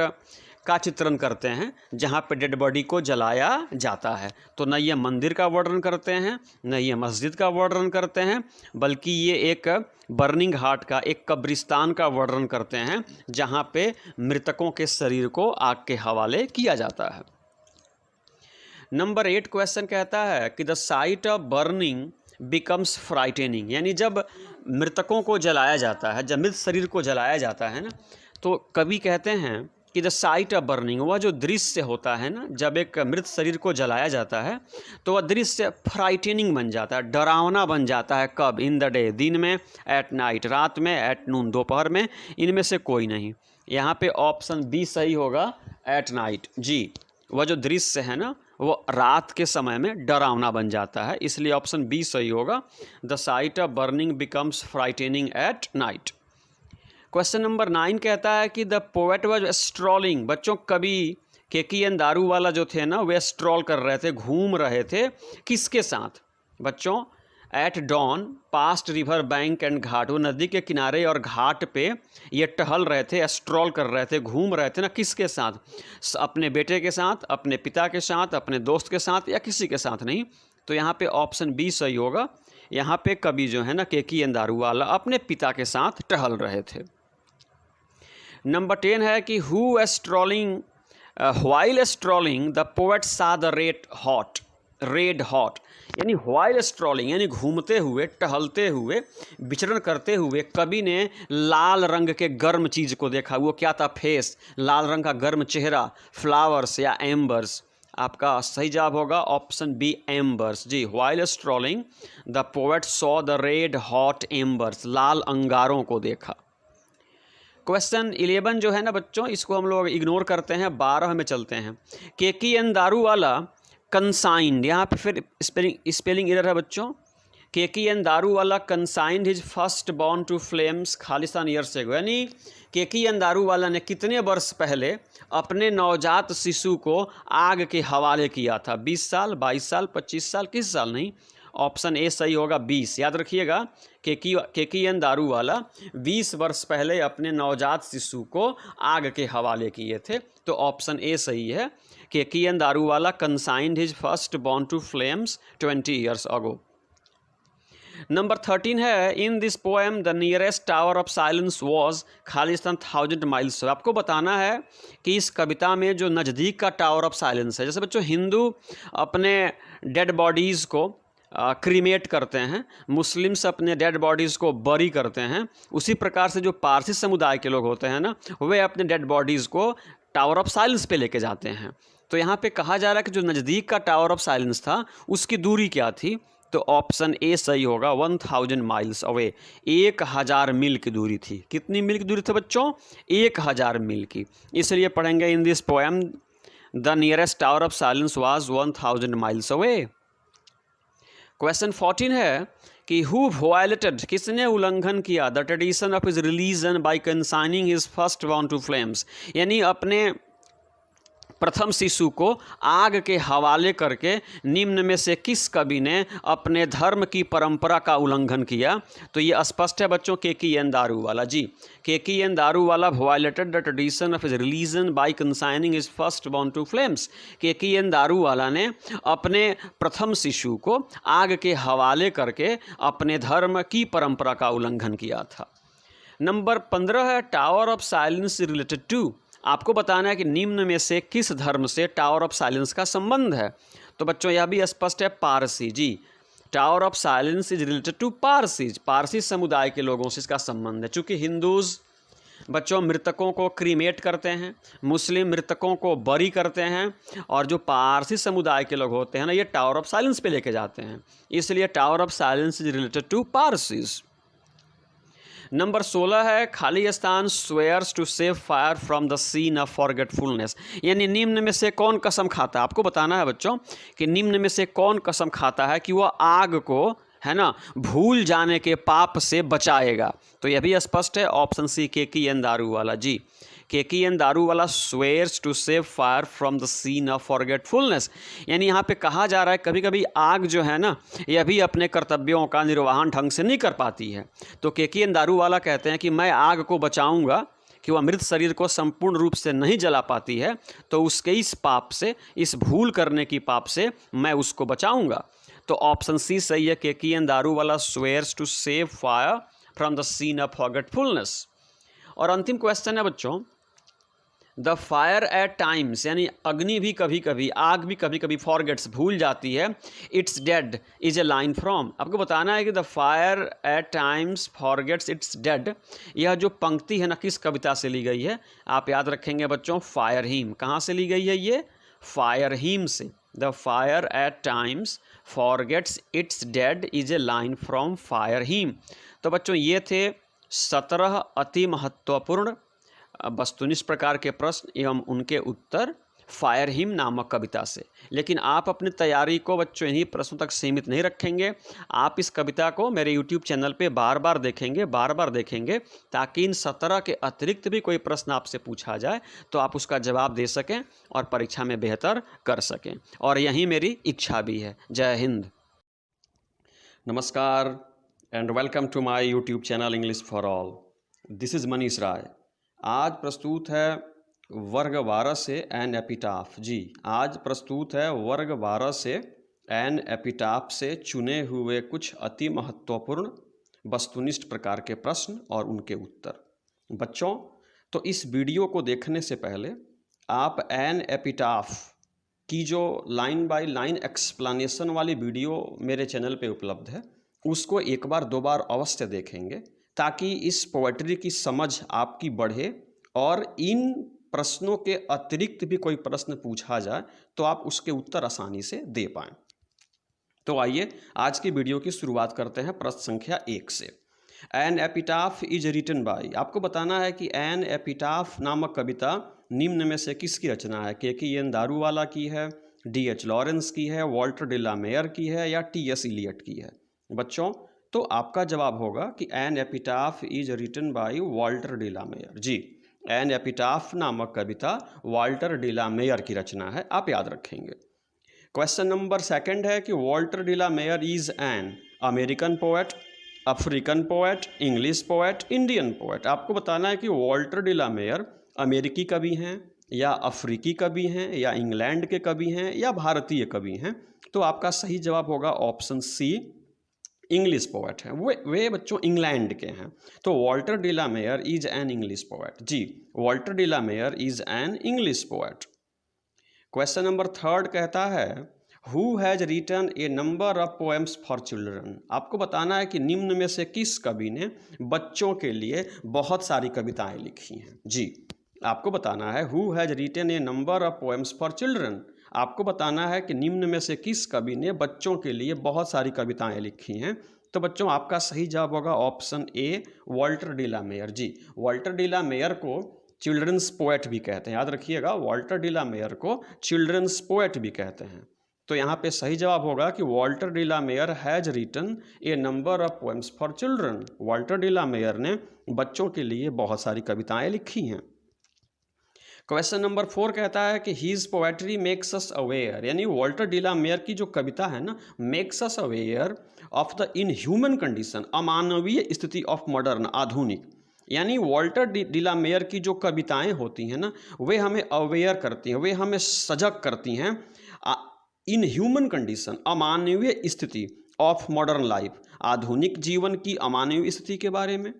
का चित्रण करते हैं जहाँ पे डेड बॉडी को जलाया जाता है। तो न ये मंदिर का वर्णन करते हैं, न ये मस्जिद का वर्णन करते हैं, बल्कि ये एक बर्निंग घाट का, एक कब्रिस्तान का वर्णन करते हैं जहाँ पे मृतकों के शरीर को आग के हवाले किया जाता है। नंबर 8 क्वेश्चन कहता है कि the sight of burning becomes frightening. यानी जब मृतकों को जलाया जाता है, जब मृत शरीर को जलाया जाता है ना, तो कवि कहते हैं कि द साइट ऑफ बर्निंग, वह जो दृश्य होता है ना, जब एक मृत शरीर को जलाया जाता है तो वह दृश्य फ्राइटेनिंग बन जाता है, डरावना बन जाता है। कब? इन द डे, दिन में, एट नाइट, रात में, एट नून, दोपहर में, इनमें से कोई नहीं। यहाँ पे ऑप्शन बी सही होगा, एट नाइट। जी, वह जो दृश्य है ना वो रात के समय में डरावना बन जाता है, इसलिए ऑप्शन बी सही होगा, the sight of burning becomes frightening at night. Question number 9 कहता है कि द पोएट वाज स्ट्रॉलिंग। बच्चों कवि KKN दारूवाला जो थे ना, वे स्ट्रॉल कर रहे थे, घूम रहे थे, किसके साथ? बच्चों at dawn past river bank and ghat, वो नदी के किनारे और घाट पे ये टहल रहे थे, स्ट्रॉल कर रहे थे, घूम रहे थे ना, किसके साथ? अपने बेटे के साथ, अपने पिता के साथ, अपने दोस्त के साथ, या किसी के साथ नहीं। तो यहाँ पे ऑप्शन बी सही होगा, यहाँ पे कवि जो है ना KKN दारूवाला अपने पिता के साथ टहल रहे थे। नंबर 10 है कि who strolling while strolling the poet सा द रेड हॉट। यानी व्हाइल स्ट्रॉलिंग यानी घूमते हुए, टहलते हुए, विचरण करते हुए कवि ने लाल रंग के गर्म चीज़ को देखा। वो क्या था? फेस, लाल रंग का गर्म चेहरा, फ्लावर्स या एम्बर्स। आपका सही जवाब होगा ऑप्शन बी, एम्बर्स। जी, while strolling the poet saw the red hot embers, लाल अंगारों को देखा। क्वेश्चन 11 जो है ना बच्चों, इसको हम लोग इग्नोर करते हैं, 12 में चलते हैं। केकीएन दारू वाला कंसाइंड, यहाँ पे फिर स्पेलिंग एरर है बच्चों। Keki N Daruwalla consigned his first born to flames खालिस्तान ईयर्स एगो, यानी केकीएन दारू वाला ने कितने वर्ष पहले अपने नवजात शिशु को आग के हवाले किया था? 20 साल, 22 साल, 25 साल, किस साल? नहीं, ऑप्शन ए सही होगा 20। याद रखिएगा, केकीएन दारू वाला 20 वर्ष पहले अपने नवजात शिशु को आग के हवाले किए थे, तो ऑप्शन ए सही है। Keki N Daruwalla consigned his first born to flames 20 years ago. Number 13 है, in this poem the nearest tower of silence was खालिस्तान 1000 माइल्स। आपको बताना है कि इस कविता में जो नज़दीक का टावर ऑफ साइलेंस है, जैसे बच्चों हिंदू अपने डेड बॉडीज़ को क्रीमेट करते हैं, मुस्लिम्स अपने डेड बॉडीज़ को बरी करते हैं, उसी प्रकार से जो पारसी समुदाय के लोग होते हैं ना, वे अपने डेड बॉडीज़ को टावर ऑफ साइलेंस पे लेके जाते हैं। तो यहाँ पे कहा जा रहा है कि जो नज़दीक का टावर ऑफ साइलेंस था उसकी दूरी क्या थी? तो ऑप्शन ए सही होगा, 1000 माइल्स अवे, 1000 मील की दूरी थी। कितनी मील की दूरी थी बच्चों? 1000 मील की। इसलिए पढ़ेंगे, in this poem the nearest tower of silence was 1000 miles away. Question 14 है कि हु वायलेटेड, किसने उल्लंघन किया the tradition of his religion by consigning his first born to flames, यानी अपने प्रथम शिशु को आग के हवाले करके निम्न में से किस कवि ने अपने धर्म की परंपरा का उल्लंघन किया? तो ये स्पष्ट है बच्चों, केकीएन दारू वाला जी। Keki N Daruwalla violated the tradition of his religion by consigning his first born to flames. Keki N Daruwalla ने अपने प्रथम शिशु को आग के हवाले करके अपने धर्म की परंपरा का उल्लंघन किया था। नंबर 15 है, tower of silence related to. आपको बताना है कि निम्न में से किस धर्म से टावर ऑफ साइलेंस का संबंध है? तो बच्चों यह भी स्पष्ट है, पारसी जी। Tower of silence is related to Parsis, Parsi समुदाय के लोगों से इसका संबंध है। चूँकि हिंदूज़ बच्चों मृतकों को क्रीमेट करते हैं, मुस्लिम मृतकों को बरी करते हैं, और जो पारसी समुदाय के लोग होते हैं ना, ये टावर ऑफ साइलेंस पे लेके जाते हैं, इसलिए tower of silence is related to Parsis. Number 16 है, खाली स्थान swears to save fire from the scene of forgetfulness, यानी निम्न में से कौन कसम खाता है? आपको बताना है बच्चों कि निम्न में से कौन कसम खाता है कि वह आग को, है ना, भूल जाने के पाप से बचाएगा? तो यह भी स्पष्ट है, ऑप्शन सी केकीएन दारू वाला जी। Keki N Daruwalla swears to save fire from the scene of forgetfulness, यानी यहाँ पे कहा जा रहा है कभी कभी आग जो है ना, यह भी अपने कर्तव्यों का निर्वहन ढंग से नहीं कर पाती है। तो केकीएन दारू वाला कहते हैं कि मैं आग को बचाऊंगा कि वह मृत शरीर को संपूर्ण रूप से नहीं जला पाती है, तो उसके इस पाप से, इस भूल करने की पाप से मैं उसको बचाऊंगा। तो ऑप्शन सी सही है, Keki N Daruwalla swears to save fire from the scene of forgetfulness. और अंतिम क्वेश्चन है बच्चों, द फायर एट टाइम्स, यानी अग्नि भी कभी कभी, आग भी कभी कभी फॉरगेट्स, भूल जाती है, it's dead is a line from. आपको बताना है कि the fire at times forgets its dead, यह जो पंक्ति है ना, किस कविता से ली गई है? आप याद रखेंगे बच्चों, फायर हीम। कहाँ से ली गई है ये? फायर हीम से। The fire at times forgets its dead is a line from fire hymn. तो बच्चों ये थे 17 अति महत्वपूर्ण वस्तुनिष्ठ प्रकार के प्रश्न एवं उनके उत्तर फायर हिम नामक कविता से। लेकिन आप अपनी तैयारी को बच्चों इन्हीं प्रश्नों तक सीमित नहीं रखेंगे, आप इस कविता को मेरे YouTube चैनल पे बार बार देखेंगे, ताकि इन 17 के अतिरिक्त भी कोई प्रश्न आपसे पूछा जाए तो आप उसका जवाब दे सकें और परीक्षा में बेहतर कर सकें। और यही मेरी इच्छा भी है। जय हिंद। नमस्कार and welcome to my YouTube channel English for all. This is Manish Rai. आज प्रस्तुत है वर्ग 12 से एन एपिटाफ जी। आज प्रस्तुत है वर्ग 12 से एन एपिटाफ से चुने हुए कुछ अति महत्वपूर्ण वस्तुनिष्ठ प्रकार के प्रश्न और उनके उत्तर। बच्चों, तो इस वीडियो को देखने से पहले आप एन एपिटाफ की जो लाइन बाय लाइन एक्सप्लेनेशन वाली वीडियो मेरे चैनल पे उपलब्ध है, उसको एक बार दो बार अवश्य देखेंगे, ताकि इस पोएट्री की समझ आपकी बढ़े और इन प्रश्नों के अतिरिक्त भी कोई प्रश्न पूछा जाए तो आप उसके उत्तर आसानी से दे पाएँ। तो आइए आज की वीडियो की शुरुआत करते हैं प्रश्न संख्या 1 से। An epitaph is written by, आपको बताना है कि एन एपिटाफ नामक कविता निम्न में से किसकी रचना है? के एन दारूवाला की है, डी एच लॉरेंस की है, वॉल्टर डिला मेयर की है या टी एस इलियट की है? बच्चों तो आपका जवाब होगा कि an epitaph is written by Walter de la Mare. जी, एन एपिटाफ नामक कविता वॉल्टर डिला मेयर की रचना है, आप याद रखेंगे। क्वेश्चन नंबर सेकंड है कि Walter de la Mare is an American poet, African poet, English poet, Indian poet. आपको बताना है कि वॉल्टर डिला मेयर अमेरिकी कवि हैं या अफ्रीकी कवि हैं या इंग्लैंड के कवि हैं या भारतीय कवि हैं। तो आपका सही जवाब होगा ऑप्शन सी, इंग्लिश पोएट हैं। वे बच्चों इंग्लैंड के हैं। तो Walter de la Mare is an English poet. जी, Walter de la Mare is an English poet. Question number third कहता है who has written a number of poems for children. आपको बताना है कि निम्न में से किस कवि ने बच्चों के लिए बहुत सारी कविताएं लिखी हैं। जी, आपको बताना है who has written a number of poems for children. आपको बताना है कि निम्न में से किस कवि ने बच्चों के लिए बहुत सारी कविताएं लिखी हैं। तो बच्चों आपका सही जवाब होगा option A, Walter de la Mare. जी, वॉल्टर डिला मेयर को चिल्ड्रंस पोएट भी कहते हैं, याद रखिएगा, वॉल्टर डिला मेयर को चिल्ड्रंस पोएट भी कहते हैं। तो यहाँ पे सही जवाब होगा कि Walter de la Mare has written a number of poems for children. Walter de la Mare ने बच्चों के लिए बहुत सारी कविताएं लिखी हैं। क्वेश्चन नंबर 4 कहता है कि his poetry makes us aware, यानी वॉल्टर डिला मेयर की जो कविता है ना, makes us aware of the inhuman condition, अमानवीय स्थिति ऑफ मॉडर्न, आधुनिक। यानी वॉल्टर डिला मेयर की जो कविताएं होती हैं ना, वे हमें अवेयर करती हैं, वे हमें सजग करती हैं इनह्यूमन कंडीशन, अमानवीय स्थिति ऑफ मॉडर्न लाइफ, आधुनिक जीवन की अमानवीय स्थिति के बारे में,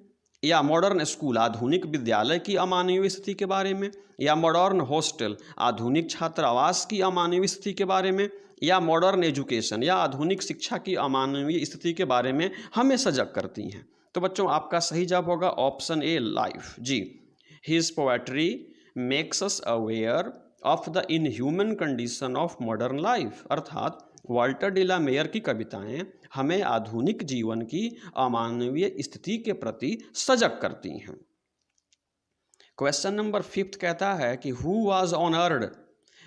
या मॉडर्न स्कूल, आधुनिक विद्यालय की अमानवीय स्थिति के बारे में, या मॉडर्न हॉस्टल, आधुनिक छात्रावास की अमानवीय स्थिति के बारे में, या मॉडर्न एजुकेशन, या आधुनिक शिक्षा की अमानवीय स्थिति के बारे में हमें सजग करती हैं। तो बच्चों आपका सही जवाब होगा ऑप्शन ए, लाइफ। जी, his poetry makes us aware of the inhuman condition of modern life, अर्थात वॉल्टर डिला मेयर की कविताएं हमें आधुनिक जीवन की अमानवीय स्थिति के प्रति सजग करती हैं। क्वेश्चन नंबर 5 कहता है कि who was honoured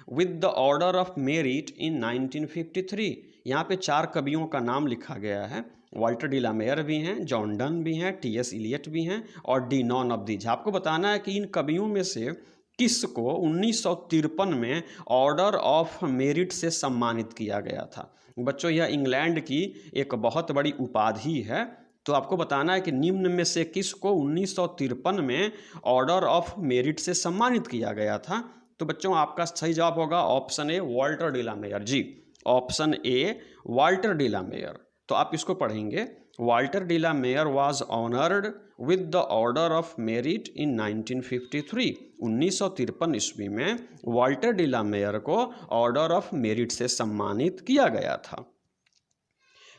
with the Order of Merit in 1953। यहाँ पे 4 कवियों का नाम लिखा गया है। वॉल्टर डिला मेयर भी हैं, जॉन डन भी हैं, टी एस इलियट भी हैं और डी नॉन ऑफ दीज। आपको बताना है कि इन कवियों में से किसको 1953 में ऑर्डर ऑफ मेरिट से सम्मानित किया गया था। बच्चों यह इंग्लैंड की एक बहुत बड़ी उपाधि है। तो आपको बताना है कि निम्न में से किसको 1953 में ऑर्डर ऑफ मेरिट से सम्मानित किया गया था। तो बच्चों आपका सही जवाब होगा option A, Walter de la Mare. जी, option A, Walter de la Mare. तो आप इसको पढ़ेंगे, Walter de la Mare was honoured with the Order of Merit in 1953। 1953 ईस्वी में वॉल्टर डिला मेयर को ऑर्डर ऑफ मेरिट से सम्मानित किया गया था।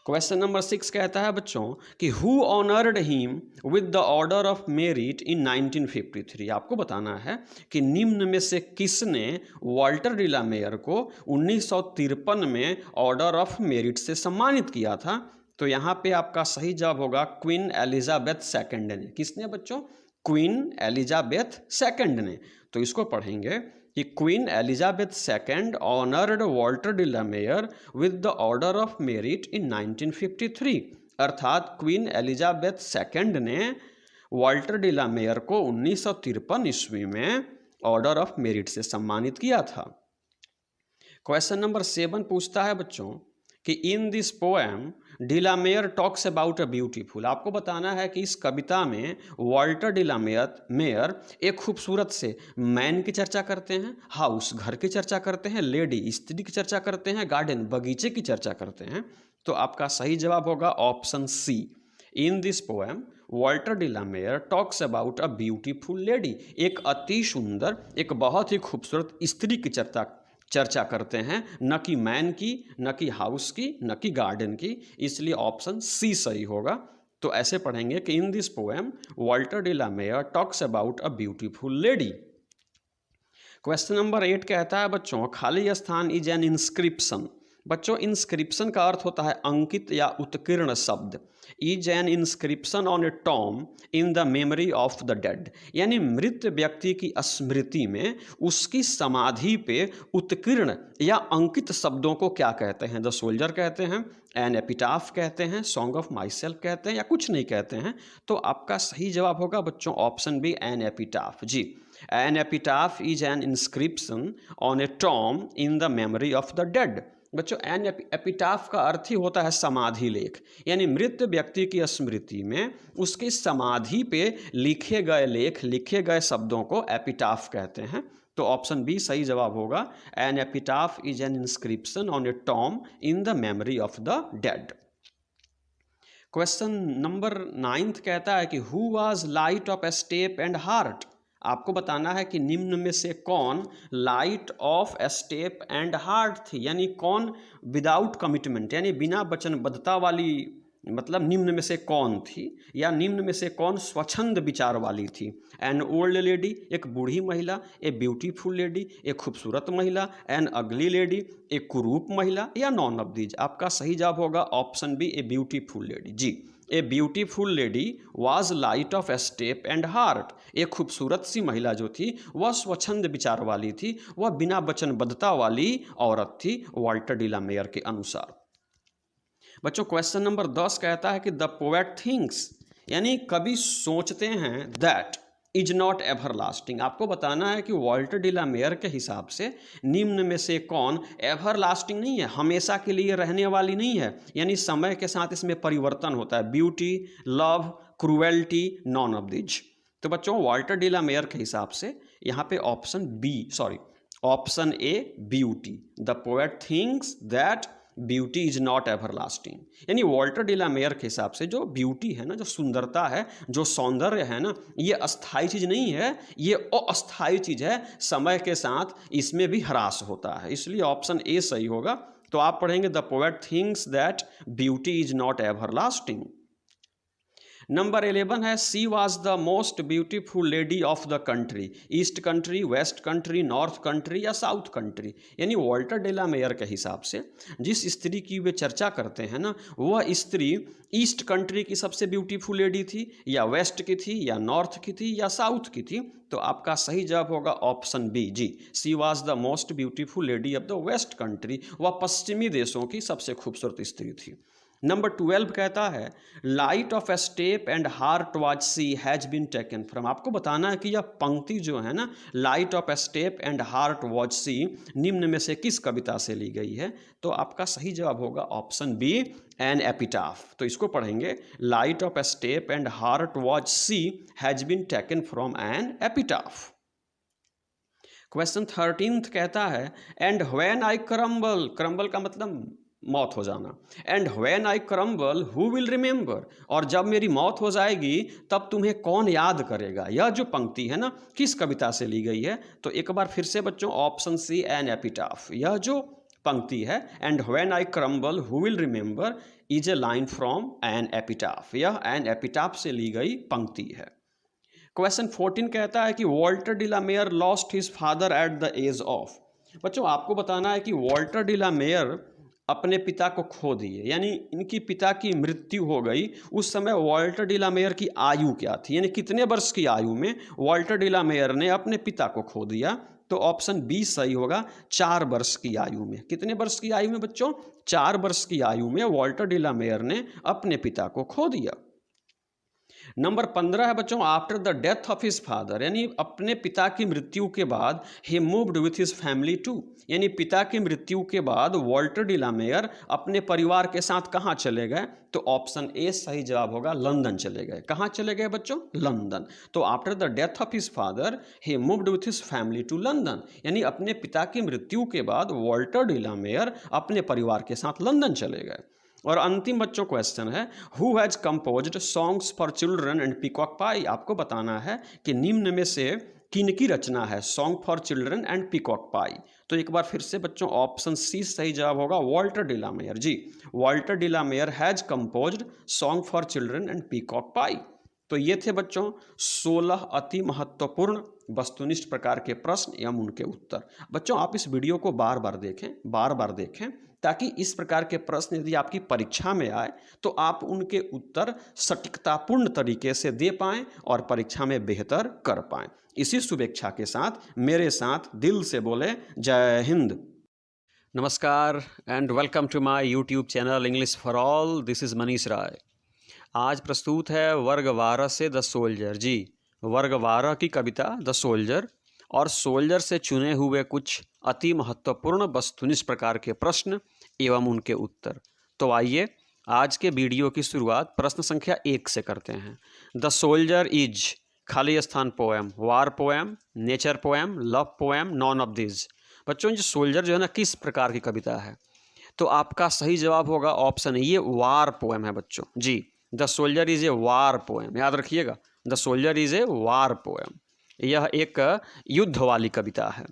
क्वेश्चन नंबर 6 कहता है बच्चों कि who honoured him with the Order of Merit in 1953। आपको बताना है कि निम्न में से किसने वॉल्टर डिला मेयर को 1953 में ऑर्डर ऑफ मेरिट से सम्मानित किया था। तो यहाँ पे आपका सही जवाब होगा क्वीन एलिजाबेथ सेकंड ने। किसने बच्चों? क्वीन एलिजाबेथ सेकंड ने। तो इसको पढ़ेंगे कि Queen Elizabeth second honoured Walter de la Mare with the Order of Merit in 1953। अर्थात क्वीन एलिजाबेथ सेकंड ने वॉल्टर डिला मेयर को 1953 ईस्वी में ऑर्डर ऑफ मेरिट से सम्मानित किया था। क्वेश्चन नंबर 7 पूछता है बच्चों कि in this poem de la Mare talks about a beautiful. आपको बताना है कि इस कविता में वॉल्टर डिला मेयर एक खूबसूरत से मैन की चर्चा करते हैं, हाउस घर की चर्चा करते हैं, लेडी स्त्री की चर्चा करते हैं, गार्डन बगीचे की चर्चा करते हैं। तो आपका सही जवाब होगा option C, in this poem Walter de la Mare talks about a beautiful lady. एक अति सुंदर, एक बहुत ही खूबसूरत स्त्री की चर्चा करते हैं, न कि मैन की, न कि हाउस की, न कि गार्डन की। इसलिए ऑप्शन सी सही होगा। तो ऐसे पढ़ेंगे कि in this poem Walter de la Mare talks about a beautiful lady. Question number 8 कहता है बच्चों खाली स्थान इज एन इंस्क्रिप्शन बच्चों इंस्क्रिप्शन का अर्थ होता है अंकित या उत्कीर्ण शब्द। Is an inscription on a tomb in the memory of the dead, यानी मृत व्यक्ति की स्मृति में उसकी समाधि पे उत्कीर्ण या अंकित शब्दों को क्या कहते हैं? द सोल्जर कहते हैं, एन एपिटाफ कहते हैं, सॉन्ग ऑफ माई सेल्फ कहते हैं, या कुछ नहीं कहते हैं? तो आपका सही जवाब होगा बच्चों ऑप्शन बी, एन एपिटाफ। जी, an epitaph is an inscription on a tomb in the memory of the dead. बच्चों एन एपिटाफ का अर्थ ही होता है समाधि लेख, यानी मृत व्यक्ति की स्मृति में उसकी समाधि पे लिखे गए लेख, लिखे गए शब्दों को एपिटाफ कहते हैं। तो ऑप्शन बी सही जवाब होगा। An epitaph is an inscription on a tomb in the memory of the dead. Question number 9 कहता है कि who was light of a step and heart. आपको बताना है कि निम्न में से कौन light of a step and heart थी, यानी कौन विदाउट कमिटमेंट यानी बिना वचनबद्धता वाली, मतलब निम्न में से कौन थी, या निम्न में से कौन स्वच्छंद विचार वाली थी? एन ओल्ड लेडी, एक बूढ़ी महिला, ए ब्यूटीफुल लेडी, एक खूबसूरत महिला, एन अगली लेडी, एक कुरूप महिला, या नॉन ऑफ दीज। आपका सही जवाब होगा option B, a beautiful lady. जी, a beautiful lady was light of a step and heart. एक खूबसूरत सी महिला जो थी वह स्वच्छंद विचार वाली थी, वह बिना वचनबद्धता वाली औरत थी, वाल्टर डिलामेयर के अनुसार। बच्चों क्वेश्चन नंबर 10 कहता है कि द पोएट थिंक्स, यानी कवि सोचते हैं, that is not ever lasting. आपको बताना है कि वाल्टर डिलामेयर के हिसाब से निम्न में से कौन एवर लास्टिंग नहीं है, हमेशा के लिए रहने वाली नहीं है, यानी समय के साथ इसमें परिवर्तन होता है। Beauty, love, cruelty, non of these. तो बच्चों वाल्टर डिलामेयर के हिसाब से यहाँ पे option A beauty. The poet thinks that beauty is not ever lasting, यानी वाल्टर डिलामेयर के हिसाब से जो ब्यूटी है ना, जो सुंदरता है, जो सौंदर्य है ना, ये अस्थाई चीज़ नहीं है, ये अस्थाई चीज़ है, समय के साथ इसमें भी ह्रास होता है, इसलिए ऑप्शन ए सही होगा। तो आप पढ़ेंगे the poet thinks that beauty is not everlasting. Number 11 है she was the most beautiful lady of the country. East country, west country, north country या साउथ कंट्री, यानी वाल्टर डिलामेयर के हिसाब से जिस स्त्री की वे चर्चा करते हैं ना, वह स्त्री ईस्ट कंट्री की सबसे ब्यूटीफुल लेडी थी, या वेस्ट की थी, या नॉर्थ की थी, या साउथ की थी। तो आपका सही जवाब होगा ऑप्शन बी। जी, she was the most beautiful lady of the west country, वह पश्चिमी देशों की सबसे खूबसूरत स्त्री थी। नंबर 12 कहता है light of a step and heart was she has been taken from. आपको बताना है कि यह पंक्ति जो है ना, light of a step and heart was she, निम्न में से किस कविता से ली गई है? तो आपका सही जवाब होगा ऑप्शन बी, एन एपिटाफ। तो इसको पढ़ेंगे, light of a step and heart was she has been taken from an epitaph. Question 13 कहता है and when I crumble, crumble का मतलब मौत हो जाना, and when I crumble who will remember, और जब मेरी मौत हो जाएगी तब तुम्हें कौन याद करेगा। यह जो पंक्ति है ना, किस कविता से ली गई है? तो एक बार फिर से बच्चों ऑप्शन सी, एन एपिटाफ। यह जो पंक्ति है and when I crumble who will remember is a line from an epitaph, यह एन एपिटाफ से ली गई पंक्ति है। क्वेश्चन 14 कहता है कि Walter de la Mare lost his father at the age of. बच्चों आपको बताना है कि वाल्टर डिलामेयर अपने पिता को खो दिए, यानी इनकी पिता की मृत्यु हो गई। उस समय वाल्टर डिलामेयर की आयु क्या थी, यानी कितने वर्ष की आयु में वाल्टर डिलामेयर ने अपने पिता को खो दिया? तो ऑप्शन बी सही होगा, 4 वर्ष की आयु में। कितने वर्ष की आयु में बच्चों? 4 वर्ष की आयु में वाल्टर डिलामेयर ने अपने पिता को खो दिया। नंबर 15 है बच्चों after the death of his father, यानी अपने पिता की मृत्यु के बाद ही moved with his family to, यानी पिता की मृत्यु के बाद वाल्टर डिलामेयर अपने परिवार के साथ कहाँ चले गए? तो ऑप्शन ए सही जवाब होगा, लंदन चले गए। कहाँ चले गए बच्चों? लंदन। तो after the death of his father he moved with his family to London, यानी अपने पिता की मृत्यु के बाद वाल्टर डिलामेयर अपने परिवार के साथ लंदन चले गए। और अंतिम बच्चों क्वेश्चन है who has composed songs for children and Peacock Pie. आपको बताना है कि निम्न में से किनकी रचना है song for children and Peacock Pie. तो एक बार फिर से बच्चों ऑप्शन सी सही जवाब होगा, वाल्टर डिलामेयर। जी, Walter de la Mare has composed song for children and Peacock Pie. तो ये थे बच्चों 16 अति महत्वपूर्ण वस्तुनिष्ठ प्रकार के प्रश्न एवं उनके उत्तर। बच्चों आप इस वीडियो को बार बार देखें ताकि इस प्रकार के प्रश्न यदि आपकी परीक्षा में आए तो आप उनके उत्तर सटीकतापूर्ण तरीके से दे पाएं और परीक्षा में बेहतर कर पाएं। इसी शुभेच्छा के साथ मेरे साथ दिल से बोले जय हिंद। नमस्कार and welcome to my YouTube channel English for all. This is Manish Rai. आज प्रस्तुत है वर्ग 12 से द सोल्जर। जी, वर्ग 12 की कविता द सोल्जर और सोल्जर से चुने हुए कुछ अति महत्वपूर्ण वस्तुनिष्ठ प्रकार के प्रश्न एवं उनके उत्तर। तो आइए आज के वीडियो की शुरुआत प्रश्न संख्या 1 से करते हैं। द सोल्जर इज खाली स्थान poem, war poem, nature poem, love poem, non of this. बच्चों, जो सोल्जर जो है ना किस प्रकार की कविता है? तो आपका सही जवाब होगा ऑप्शन ए, ये वार पोएम है बच्चों। जी, the soldier is a war poem, याद रखिएगा, the soldier is a war poem. यह एक युद्ध वाली कविता है।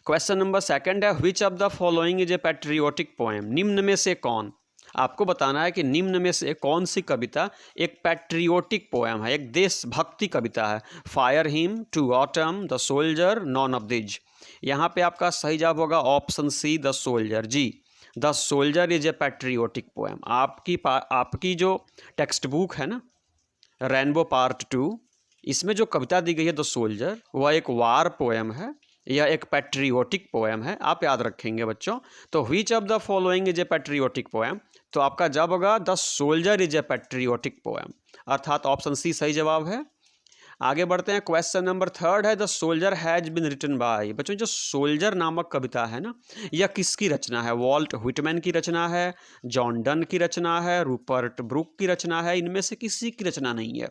क्वेश्चन नंबर 2 है, which of the following is a patriotic poem. निम्न में से कौन, आपको बताना है कि निम्न में से कौन सी कविता एक पैट्रियोटिक पोएम है, एक देशभक्ति कविता है। Fire him, to autumn, the soldier, none of this. यहाँ पे आपका सही जवाब होगा ऑप्शन सी, द सोल्जर। जी, the soldier is a patriotic poem. आपकी जो टेक्स्ट बुक है ना, रेनबो पार्ट 2, इसमें जो कविता दी गई है द सोल्जर, वह एक वार पोएम है, यह एक पैट्रियोटिक पोएम है। आप याद रखेंगे बच्चों। तो which of the following is a patriotic poem, तो आपका जवाब होगा the soldier is a patriotic poem, अर्थात ऑप्शन सी सही जवाब है। आगे बढ़ते हैं। क्वेश्चन नंबर 3 है, the soldier has been written by. बच्चों, जो सोल्जर नामक कविता है ना, यह किसकी रचना है? वॉल्ट व्हिटमैन की रचना है, जॉन डन की रचना है, रूपर्ट ब्रूक की रचना है, इनमें से किसी की रचना नहीं है।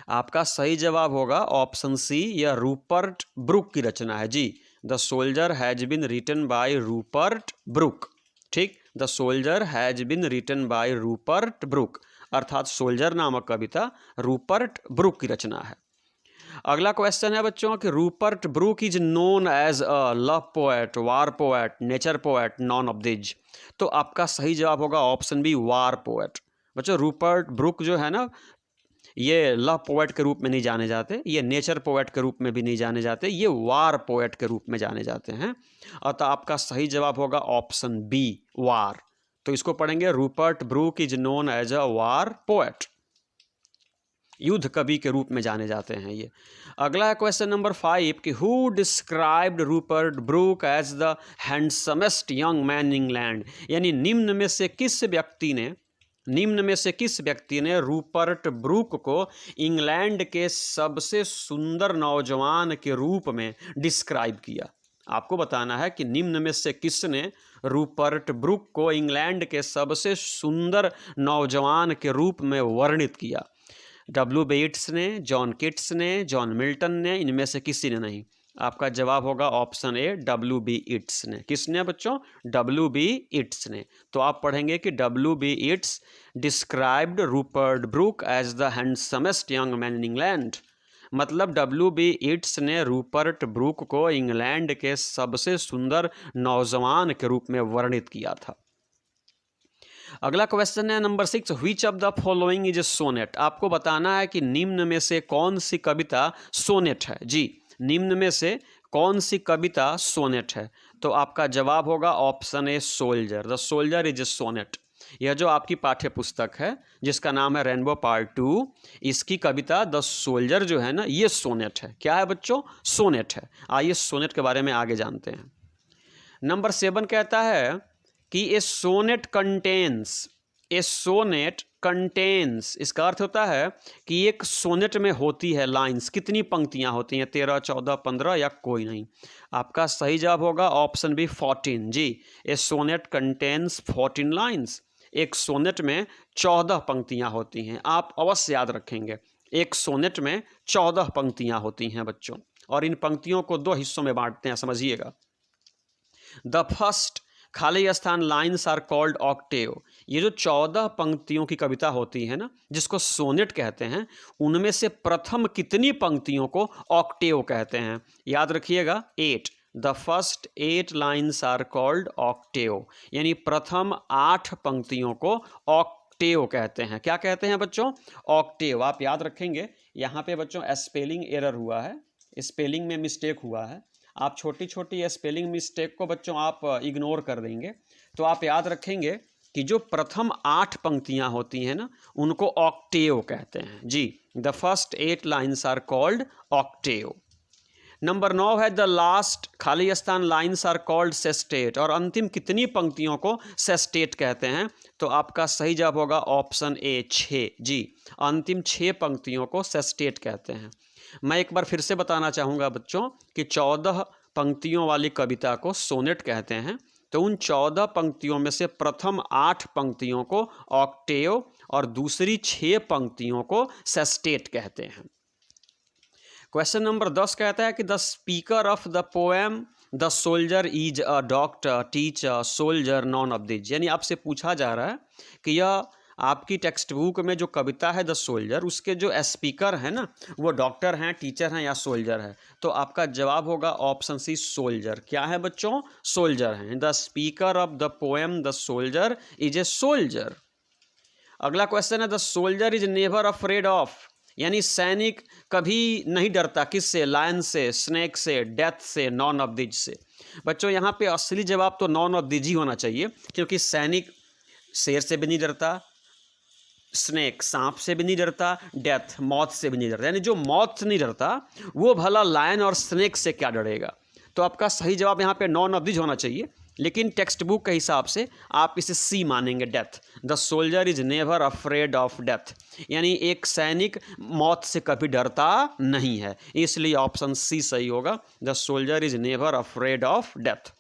आपका सही जवाब होगा ऑप्शन सी, यह रूपर्ट ब्रूक की रचना है। जी, the soldier has been written by Rupert Brooke. ठीक, the soldier has been written by Rupert Brooke, अर्थात सोल्जर नामक कविता रूपर्ट ब्रूक की रचना है। अगला क्वेश्चन है बच्चों कि Rupert Brooke is known as a love poet, war poet, nature poet, none of this. तो आपका सही जवाब होगा ऑप्शन बी, वार पोएट। बच्चों, रूपर्ट ब्रूक जो है ना, ये लव पोएट के रूप में नहीं जाने जाते, ये नेचर पोएट के रूप में भी नहीं जाने जाते, ये वार पोएट के रूप में जाने जाते हैं। अतः आपका सही जवाब होगा ऑप्शन बी, वार। तो इसको पढ़ेंगे, Rupert Brooke is known as a war poet, युद्ध कवि के रूप में जाने जाते हैं ये। अगला है क्वेश्चन नंबर 5 कि who described Rupert Brooke as the handsomest young man in England. यानी निम्न में से किस व्यक्ति ने रूपर्ट ब्रूक को इंग्लैंड के सबसे सुंदर नौजवान के रूप में डिस्क्राइब किया? आपको बताना है कि निम्न में से किसने रूपर्ट ब्रूक को इंग्लैंड के सबसे सुंदर नौजवान के रूप में वर्णित किया। डब्ल्यू बेट्स ने, जॉन किट्स ने, जॉन मिल्टन ने, इनमें से किसी ने नहीं। आपका जवाब होगा option A, W B Yeats ने। किसने बच्चों? डब्ल्यू बी इट्स ने। तो आप पढ़ेंगे कि W B Yeats described Rupert Brooke as the handsomest young man in England. मतलब डब्ल्यू बी इट्स ने रूपर्ट ब्रूक को इंग्लैंड के सबसे सुंदर नौजवान के रूप में वर्णित किया था। अगला क्वेश्चन है number 6, which of the following is a sonnet. आपको बताना है कि निम्न में से कौन सी कविता सोनेट है। जी, निम्न में से कौन सी कविता सोनेट है? तो आपका जवाब होगा option A, soldier. The soldier is a sonnet. यह जो आपकी पाठ्य पुस्तक है जिसका नाम है रेनबो पार्ट 2, इसकी कविता द सोल्जर जो है ना, ये सोनेट है। क्या है बच्चों? सोनेट है। आइए सोनेट के बारे में आगे जानते हैं। नंबर 7 कहता है कि ए सोनेट कंटेन्स, इसका अर्थ होता है कि एक सोनेट में होती है लाइंस, कितनी पंक्तियां होती हैं? 13, 14, 15 या कोई नहीं। आपका सही जवाब होगा ऑप्शन बी, 14। जी, ए सोनेट कंटेन्स 14 लाइन्स। एक सोनेट में 14 पंक्तियां होती हैं। आप अवश्य याद रखेंगे, एक सोनेट में 14 पंक्तियां होती हैं बच्चों, और इन पंक्तियों को 2 हिस्सों में बांटते हैं, समझिएगा। द फर्स्ट खाली स्थान लाइन्स आर कॉल्ड ऑक्टेव। ये जो 14 पंक्तियों की कविता होती है ना, जिसको सोनेट कहते हैं, उनमें से प्रथम कितनी पंक्तियों को ऑक्टेव कहते हैं? याद रखिएगा, 8। The first 8 lines are called octave, यानी प्रथम 8 पंक्तियों को ऑक्टेव कहते हैं। क्या कहते हैं बच्चों? ऑक्टेव। आप याद रखेंगे, यहाँ पे बच्चों स्पेलिंग एरर हुआ है, स्पेलिंग में मिस्टेक हुआ है। आप छोटी छोटी स्पेलिंग मिस्टेक को बच्चों आप इग्नोर कर देंगे तो आप याद रखेंगे कि जो प्रथम 8 पंक्तियां होती हैं ना उनको ऑक्टेव कहते हैं जी। The first 8 lines are called octave. Number 9 है द लास्ट खाली स्थान लाइन्स आर कॉल्ड सेस्टेट, और अंतिम कितनी पंक्तियों को सेस्टेट कहते हैं? तो आपका सही जवाब होगा ऑप्शन ए 6 जी। अंतिम 6 पंक्तियों को सेस्टेट कहते हैं। मैं एक बार फिर से बताना चाहूँगा बच्चों कि 14 पंक्तियों वाली कविता को सोनेट कहते हैं। तो उन 14 पंक्तियों में से प्रथम 8 पंक्तियों को ऑक्टेव और दूसरी 6 पंक्तियों को सेस्टेट कहते हैं। क्वेश्चन नंबर 10 कहता है कि the speaker of the poem the soldier is a doctor teacher soldier none of this, यानी आपसे पूछा जा रहा है कि यह आपकी टेक्स्ट बुक में जो कविता है द सोल्जर, उसके जो स्पीकर हैं ना वो डॉक्टर हैं, टीचर हैं या सोल्जर है? तो आपका जवाब होगा ऑप्शन सी सोल्जर। क्या है बच्चों? सोल्जर हैं। The speaker of the poem the soldier is a soldier. अगला क्वेश्चन है the soldier is never afraid of, यानी सैनिक कभी नहीं डरता किससे? लायन से, स्नेक से, डेथ से, नॉन ऑफ दिज से। बच्चों यहाँ पे असली जवाब तो नॉन ऑफ दिज ही होना चाहिए, क्योंकि सैनिक शेर से भी नहीं डरता, स्नेक सांप से भी नहीं डरता, डेथ मौत से भी नहीं डरता, यानी जो मौत से नहीं डरता वो भला लायन और स्नेक से क्या डरेगा? तो आपका सही जवाब यहाँ पे नॉन ऑफ दिज होना चाहिए, लेकिन टेक्स्ट बुक के हिसाब से आप इसे सी मानेंगे, death. The soldier is never afraid of death, यानी एक सैनिक मौत से कभी डरता नहीं है, इसलिए ऑप्शन सी सही होगा। The soldier is never afraid of death.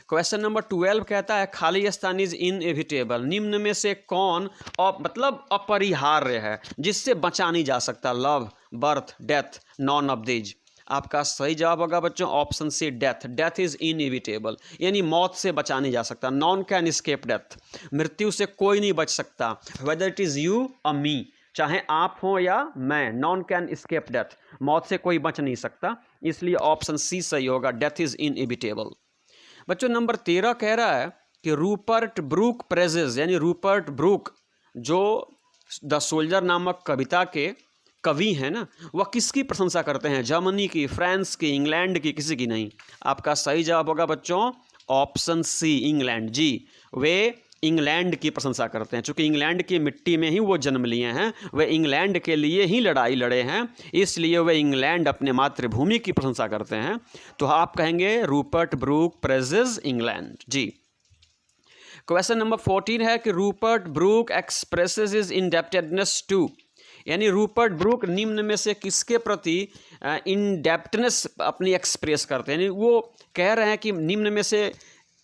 Question number 12 कहता है खाली स्थान इज इनएविटेबल, निम्न में से कौन मतलब अपरिहार्य है, जिससे बचा नहीं जा सकता? Love, birth, death, none of these. आपका सही जवाब होगा बच्चों option C death. Death is inevitable, यानी मौत से बचा नहीं जा सकता। नॉन कैन एस्केप डेथ, मृत्यु से कोई नहीं बच सकता, वेदर इट इज यू और मी, चाहे आप हो या मैं, नॉन कैन एस्केप डेथ, मौत से कोई बच नहीं सकता, इसलिए ऑप्शन सी सही होगा, डेथ इज इनएविटेबल। बच्चों नंबर 13 कह रहा है कि रूपर्ट ब्रूक प्रेजेस, यानी रूपर्ट ब्रूक जो द सोल्जर नामक कविता के कवि हैं ना, वह किसकी प्रशंसा करते हैं? जर्मनी की, फ्रांस की, इंग्लैंड की, किसी की नहीं। आपका सही जवाब होगा बच्चों ऑप्शन सी इंग्लैंड जी। वे इंग्लैंड की प्रशंसा करते हैं, चूंकि इंग्लैंड की मिट्टी में ही वो जन्म लिए हैं, वे इंग्लैंड के लिए ही लड़ाई लड़े हैं, इसलिए वे इंग्लैंड अपने मातृभूमि की प्रशंसा करते हैं। तो आप कहेंगे रूपर्ट ब्रूक प्रेजेस इंग्लैंड जी। क्वेश्चन नंबर 14 है कि Rupert Brooke expresses his indebtedness to, यानी रूपर्ट ब्रूक निम्न में से किसके प्रति इंडेप्टनेस अपनी एक्सप्रेस करते हैं, यानी वो कह रहे हैं कि निम्न में से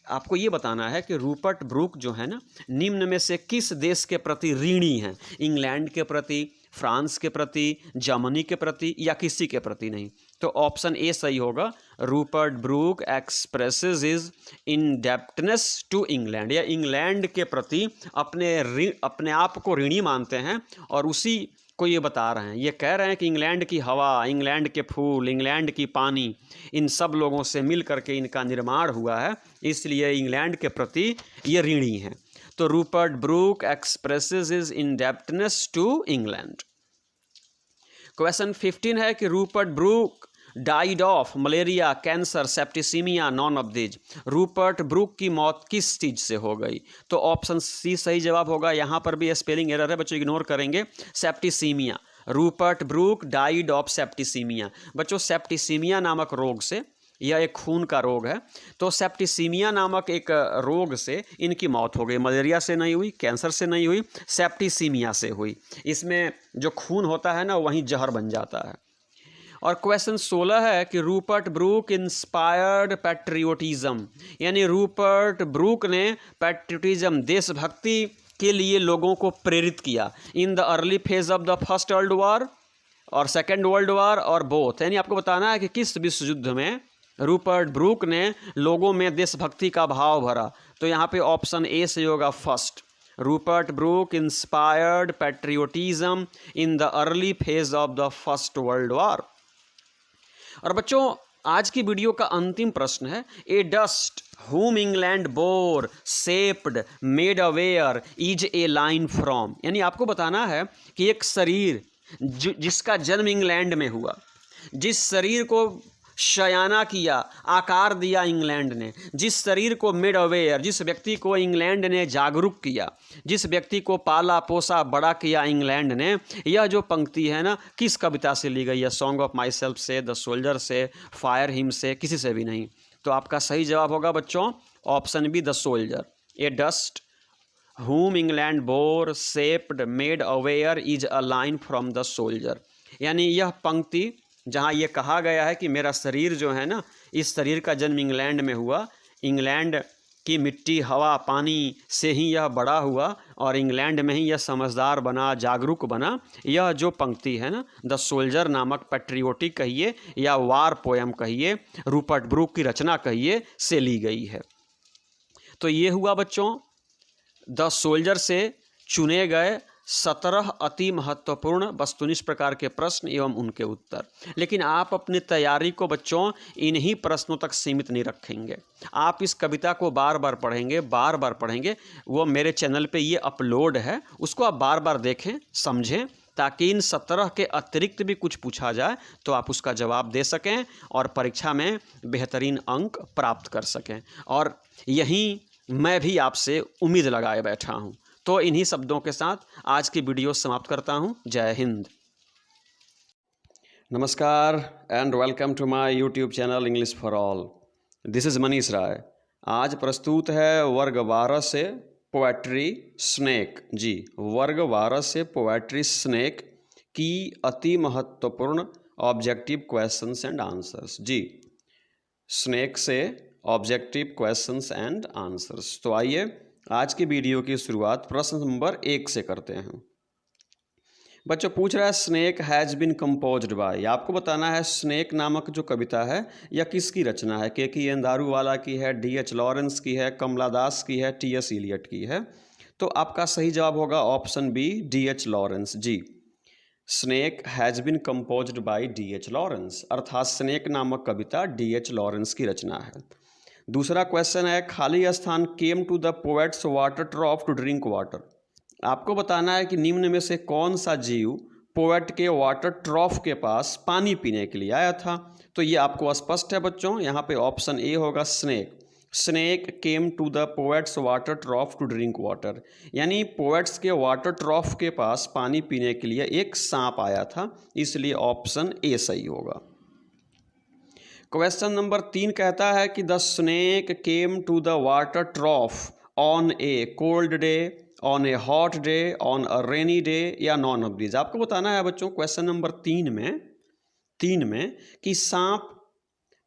आपको ये बताना है कि रूपर्ट ब्रूक जो है ना निम्न में से किस देश के प्रति ऋणी हैं? इंग्लैंड के प्रति, फ्रांस के प्रति, जर्मनी के प्रति, या किसी के प्रति नहीं। तो ऑप्शन ए सही होगा, Rupert Brooke expresses his indebtedness to England, या इंग्लैंड के प्रति अपने आप को ऋणी मानते हैं और उसी को ये बता रहे हैं। ये कह रहे हैं कि इंग्लैंड की हवा, इंग्लैंड के फूल, इंग्लैंड की पानी, इन सब लोगों से मिल करके इनका निर्माण हुआ है, इसलिए इंग्लैंड के प्रति ये ऋणी हैं। तो Rupert Brooke expresses his indebtedness to England. Question 15 है कि Rupert Brooke died of malaria, cancer, septicaemia, none of these. Rupert Brooke की मौत किस चीज़ से हो गई? तो ऑप्शन सी सही जवाब होगा। यहाँ पर भी स्पेलिंग एरर है बच्चों, इग्नोर करेंगे। Septicaemia, Rupert Brooke died of septicaemia. बच्चों सेप्टिसीमिया नामक रोग से, यह एक खून का रोग है, तो सेप्टिसीमिया नामक एक रोग से इनकी मौत हो गई। मलेरिया से नहीं हुई, कैंसर से नहीं हुई, सेप्टिसीमिया से हुई। इसमें जो खून होता है ना वहीं जहर बन जाता है। और क्वेश्चन 16 है कि रूपर्ट ब्रूक इंस्पायर्ड पैट्रियोटिज्म, यानी रूपर्ट ब्रूक ने पैट्रियोटिज्म, देशभक्ति के लिए लोगों को प्रेरित किया इन the early phase of the first world war और सेकेंड वर्ल्ड वॉर और बोथ, यानी आपको बताना है कि किस विश्व युद्ध में रूपर्ट ब्रूक ने लोगों में देशभक्ति का भाव भरा। तो यहाँ पे ऑप्शन ए से होगा first, Rupert Brooke inspired patriotism in the early phase of the first world war. और बच्चों आज की वीडियो का अंतिम प्रश्न है, a dust whom England bore shaped made aware is a line from, यानी आपको बताना है कि एक शरीर जिसका जन्म इंग्लैंड में हुआ, जिस शरीर को शयाना किया, आकार दिया इंग्लैंड ने। जिस शरीर को मेड अवेयर, जिस व्यक्ति को इंग्लैंड ने जागरूक किया, जिस व्यक्ति को पाला पोसा बड़ा किया इंग्लैंड ने। यह जो पंक्ति है ना, किस कविता से ली गई है? सॉन्ग ऑफ माई सेल्फ से, द सोल्जर से, फायर हिम से, किसी से भी नहीं। तो आपका सही जवाब होगा बच्चों option B, the soldier. A dust whom England bore, shaped, made aware is a line from the soldier। यानी यह पंक्ति जहाँ ये कहा गया है कि मेरा शरीर जो है ना, इस शरीर का जन्म इंग्लैंड में हुआ, इंग्लैंड की मिट्टी हवा पानी से ही यह बड़ा हुआ और इंग्लैंड में ही यह समझदार बना, जागरूक बना। यह जो पंक्ति है ना, द सोल्जर नामक पैट्रियोटिक कहिए या वार पोयम कहिए, रूपर्ट ब्रूक की रचना कहिए, से ली गई है। तो ये हुआ बच्चों द सोल्जर से चुने गए 17 अति महत्वपूर्ण वस्तुनिष्ठ प्रकार के प्रश्न एवं उनके उत्तर। लेकिन आप अपनी तैयारी को बच्चों इन्हीं प्रश्नों तक सीमित नहीं रखेंगे। आप इस कविता को बार बार पढ़ेंगे, बार बार पढ़ेंगे। वो मेरे चैनल पे ये अपलोड है, उसको आप बार बार देखें, समझें, ताकि इन 17 के अतिरिक्त भी कुछ पूछा जाए तो आप उसका जवाब दे सकें और परीक्षा में बेहतरीन अंक प्राप्त कर सकें। और यहीं मैं भी आपसे उम्मीद लगाए बैठा हूं। तो इन्हीं शब्दों के साथ आज की वीडियो समाप्त करता हूं। जय हिंद। नमस्कार and welcome to my YouTube channel English for all. This is Manish Rai. आज प्रस्तुत है वर्ग 12 से पोएट्री स्नेक। जी, वर्ग 12 से पोएट्री स्नेक की अति महत्वपूर्ण ऑब्जेक्टिव क्वेश्चंस एंड आंसर्स। जी, स्नेक से ऑब्जेक्टिव क्वेश्चंस एंड आंसर्स। तो आइए आज की वीडियो की शुरुआत प्रश्न नंबर 1 से करते हैं। बच्चों पूछ रहा है snake has been composed by. आपको बताना है स्नेक नामक जो कविता है यह किसकी रचना है? के एन दारूवाला की है, D.H. लॉरेंस की है, कमला दास की है, T.S. इलियट की है। तो आपका सही जवाब होगा ऑप्शन बी, D.H. लॉरेंस। जी, snake has been composed by D.H. Lawrence, अर्थात स्नेक नामक कविता D.H. लॉरेंस की रचना है। दूसरा क्वेश्चन है खाली स्थान came to the poet's water trough to drink water. आपको बताना है कि निम्न में से कौन सा जीव पोएट के वाटर ट्रॉफ के पास पानी पीने के लिए आया था? तो ये आपको स्पष्ट है बच्चों, यहाँ पे ऑप्शन ए होगा snake. Snake came to the poet's water trough to drink water, यानी पोएट्स के वाटर ट्रॉफ के पास पानी पीने के लिए एक सांप आया था, इसलिए ऑप्शन ए सही होगा। क्वेश्चन नंबर 3 कहता है कि the snake came to the water trough on a cold day, on a hot day, on a rainy day या नॉन ऑफ दीज। आपको बताना है बच्चों क्वेश्चन नंबर 3 में कि सांप